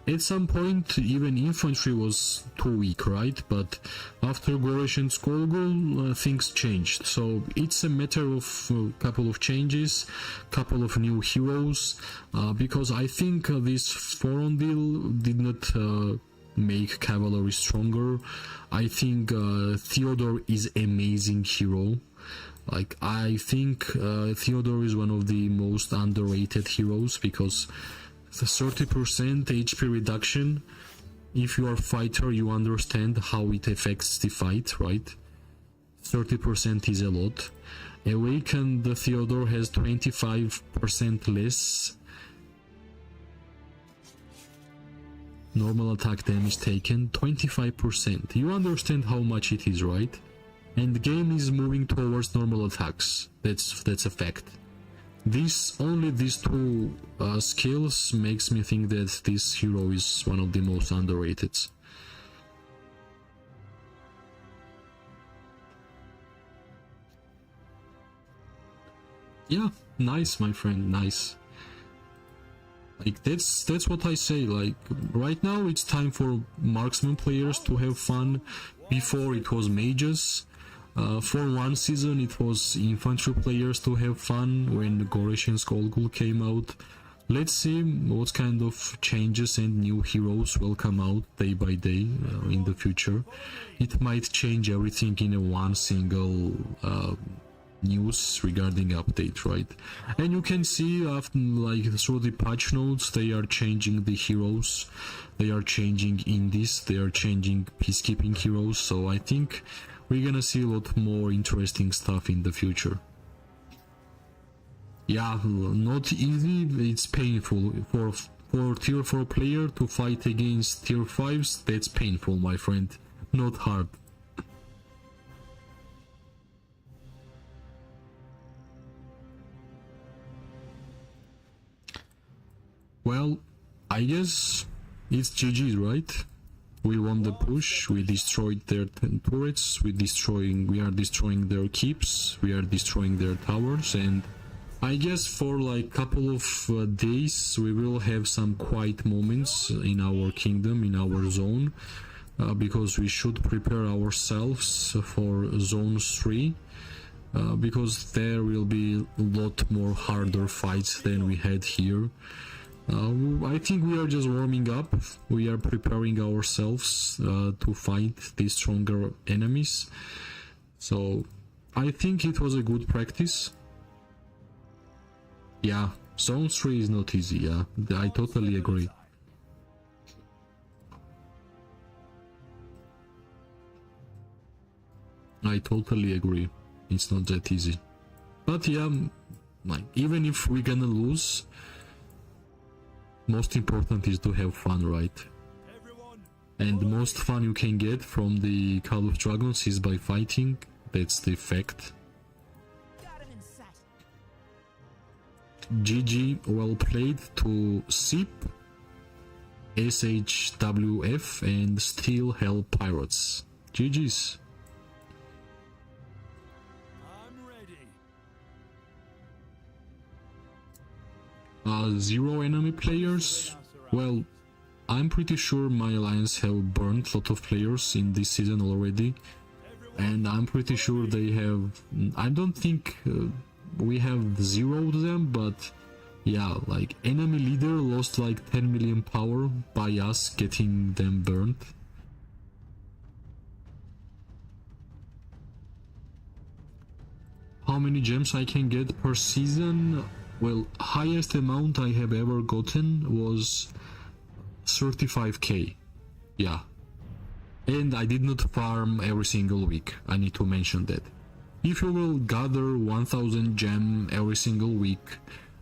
At some point, even infantry was too weak, right? But after Goresh and Skolgul, things changed. So it's a matter of a couple of changes, couple of new heroes, because I think this Forondil did not make Cavalry stronger. I think Theodore is amazing hero. Like, I think Theodore is one of the most underrated heroes because the 30% HP reduction, if you are a fighter, you understand how it affects the fight, right? 30% is a lot. Awakened Theodore has 25% less normal attack damage taken, 25%. You understand how much it is, right? And the game is moving towards normal attacks. That's a fact. Only these two skills makes me think that this hero is one of the most underrated. Yeah, nice, my friend, nice. Like, that's what I say. Like, right now it's time for Marksman players to have fun. Before it was mages. For one season it was infantry players to have fun when Goresh and Skolgul came out. Let's see what kind of changes and new heroes will come out day by day in the future. It might change everything in a one single news regarding update, right? And you can see after, like, through the patch notes, they are changing the heroes, they are changing indies, they are changing peacekeeping heroes, so I think we're gonna see a lot more interesting stuff in the future. Yeah, not easy, it's painful. For tier 4 player to fight against tier 5s, that's painful, my friend. Not hard. Well, I guess it's GG's, right? We won the push, we destroyed their turrets, we are destroying their keeps, we are destroying their towers, and I guess for like couple of days we will have some quiet moments in our kingdom, in our zone, because we should prepare ourselves for zone 3, because there will be a lot more harder fights than we had here. I think we are just warming up, we are preparing ourselves to fight these stronger enemies, so I think it was a good practice. Yeah, zone 3 is not easy, yeah, I totally agree. I totally agree, it's not that easy. But yeah, like, even if we're gonna lose, most important is to have fun, right? And the most fun you can get from the Call of Dragons is by fighting, that's the fact. GG, well played to SIP, SHWF and Steel Hell Pirates. GG's. I'm ready. 0 enemy players? Well, I'm pretty sure my alliance have burned a lot of players in this season already, and I'm pretty sure they have... I don't think we have zeroed them, but yeah, like, enemy leader lost like 10 million power by us getting them burnt. How many gems I can get per season? Well, highest amount I have ever gotten was 35k. Yeah. And I did not farm every single week, I need to mention that. If you will gather 1000 gem every single week,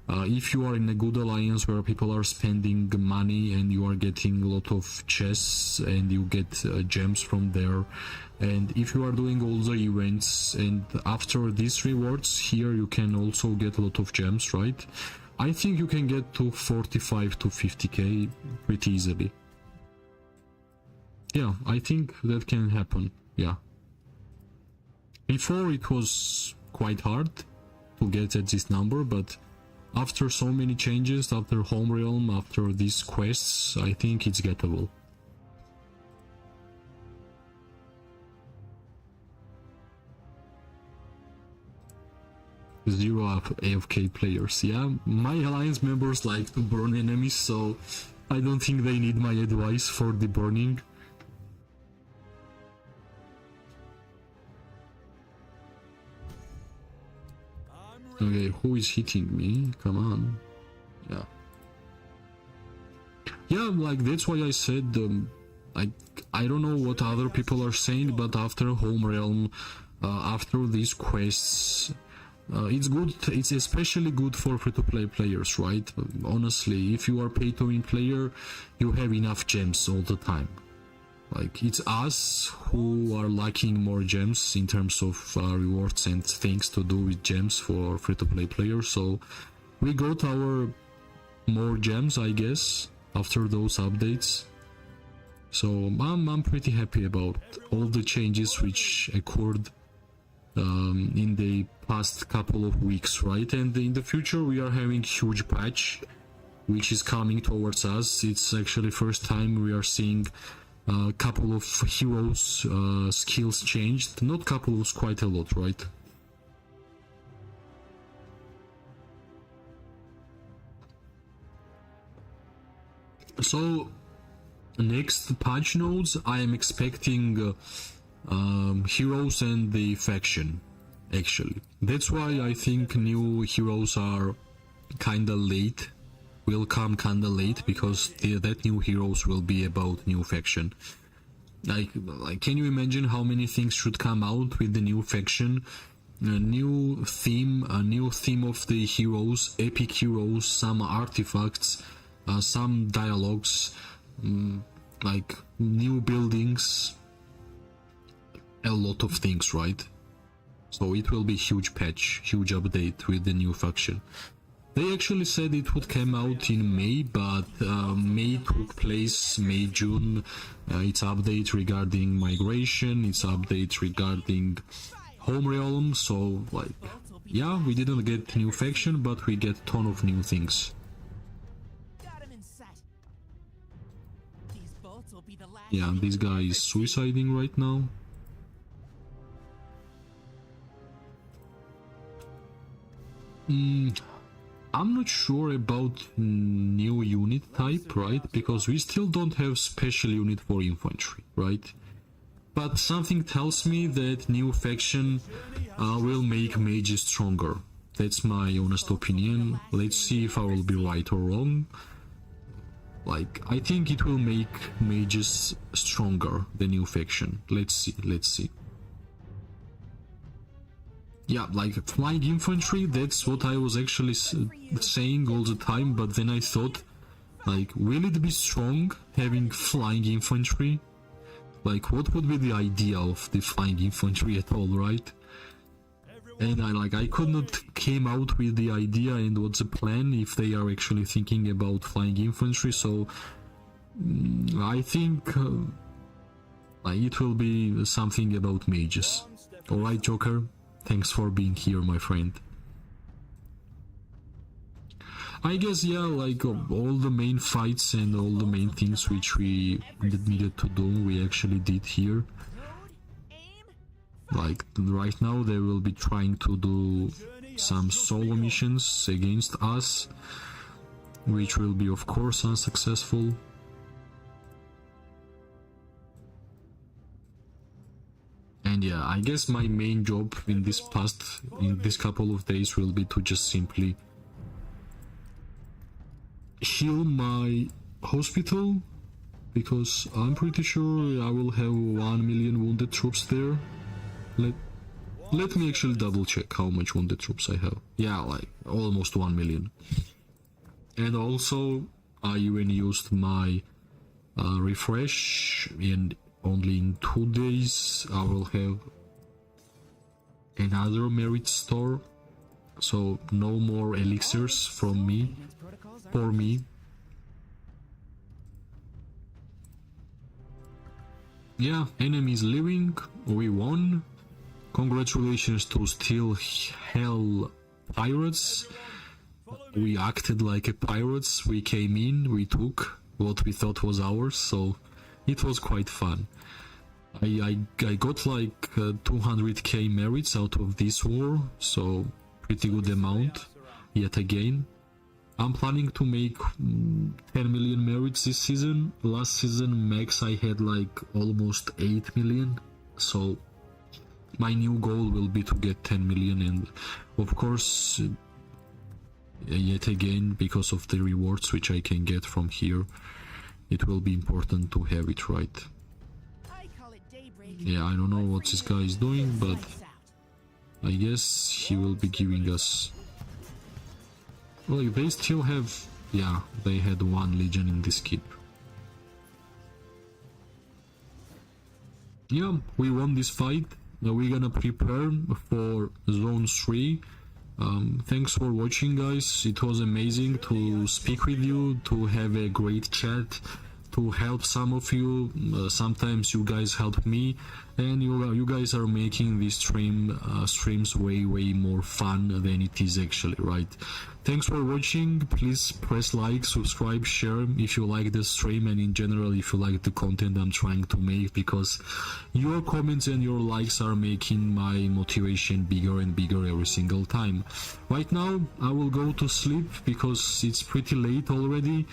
if you are in a good alliance where people are spending money and you are getting a lot of chests and you get gems from there, and if you are doing all the events, and after these rewards here you can also get a lot of gems, right? I think you can get to 45 to 50k pretty easily. Yeah, I think that can happen, yeah. Before it was quite hard to get at this number, but after so many changes, after Home Realm, after these quests, I think it's gettable. Zero AFK players. Yeah, my alliance members like to burn enemies, so I don't think they need my advice for the burning. Okay, who is hitting me? Come on. Yeah. Yeah, like that's why I said, I don't know what other people are saying, but after Home Realm, after these quests, it's good. It's especially good for free-to-play players, right? Honestly, if you are pay-to-win player, you have enough gems all the time. Like, it's us who are lacking more gems in terms of rewards and things to do with gems for free-to-play players. So we got our more gems, I guess, after those updates. So I'm pretty happy about all the changes which occurred in the past couple of weeks, right? And in the future we are having huge patch which is coming towards us. It's actually first time we are seeing a couple of heroes skills changed. Not couple, quite a lot, right? So next patch notes, I am expecting heroes and the faction, actually. That's why I think new heroes are kinda late, will come kinda late, because that new heroes will be about new faction. Like, can you imagine how many things should come out with the new faction? A new theme of the heroes, epic heroes, some artifacts, some dialogues, like new buildings, a lot of things, right? So it will be huge patch, huge update with the new faction. They actually said it would come out in May, but May took place, May, June. It's update regarding migration, it's update regarding Home Realm, so like, yeah, we didn't get new faction, but we get ton of new things. Yeah, this guy is suiciding right now. I'm not sure about new unit type, right? Because we still don't have special unit for infantry, right? But something tells me that new faction will make mages stronger. That's my honest opinion. Let's see if I will be right or wrong. Like, I think it will make mages stronger, the new faction. Let's see. Yeah, like flying infantry, that's what I was actually saying all the time, but then I thought, like, will it be strong having flying infantry? Like, what would be the idea of the flying infantry at all, right? And I could not came out with the idea and what's the plan if they are actually thinking about flying infantry, so I think it will be something about mages. Alright, Joker? Thanks for being here, my friend. I guess, yeah, like all the main fights and all the main things which we needed to do, we actually did here. Like, right now they will be trying to do some solo missions against us, which will be, of course, unsuccessful. And yeah, I guess my main job in this couple of days will be to just simply heal my hospital because I'm pretty sure I will have 1 million wounded troops there. Let me actually double check how much wounded troops I have. Yeah, like almost 1 million. And also I even used my refresh, and only in 2 days I will have another merit store, so no more elixirs from me, Enhanced protocols are for me. Yeah, enemies leaving, we won. Congratulations to Still Hell Pirates. We acted like a pirates, we came in, we took what we thought was ours, so it was quite fun. I got like 200k merits out of this war, so pretty good amount yet again. I'm planning to make 10 million merits this season. Last season max I had like almost 8 million, so my new goal will be to get 10 million, and of course yet again, because of the rewards which I can get from here, it will be important to have it right. I call it daybreak. Yeah, I don't know what this guy is doing, but I guess he will be giving us... Well, they still have... Yeah, they had 1 legion in this keep. Yeah, we won this fight. Now we're gonna prepare for Zone 3. Thanks for watching, guys. It was amazing to speak with you, to have a great chat, to help some of you. Sometimes you guys help me, and you guys are making these streams way more fun than it is actually, right? Thanks for watching. Please press like, subscribe, share if you like the stream, and in general if you like the content I'm trying to make, because your comments and your likes are making my motivation bigger and bigger every single time. Right now I will go to sleep because it's pretty late already.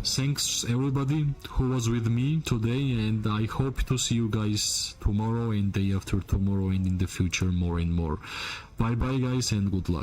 Thanks everybody who was with me today, and I hope to see you guys tomorrow and day after tomorrow and in the future more and more. Bye bye guys, and good luck.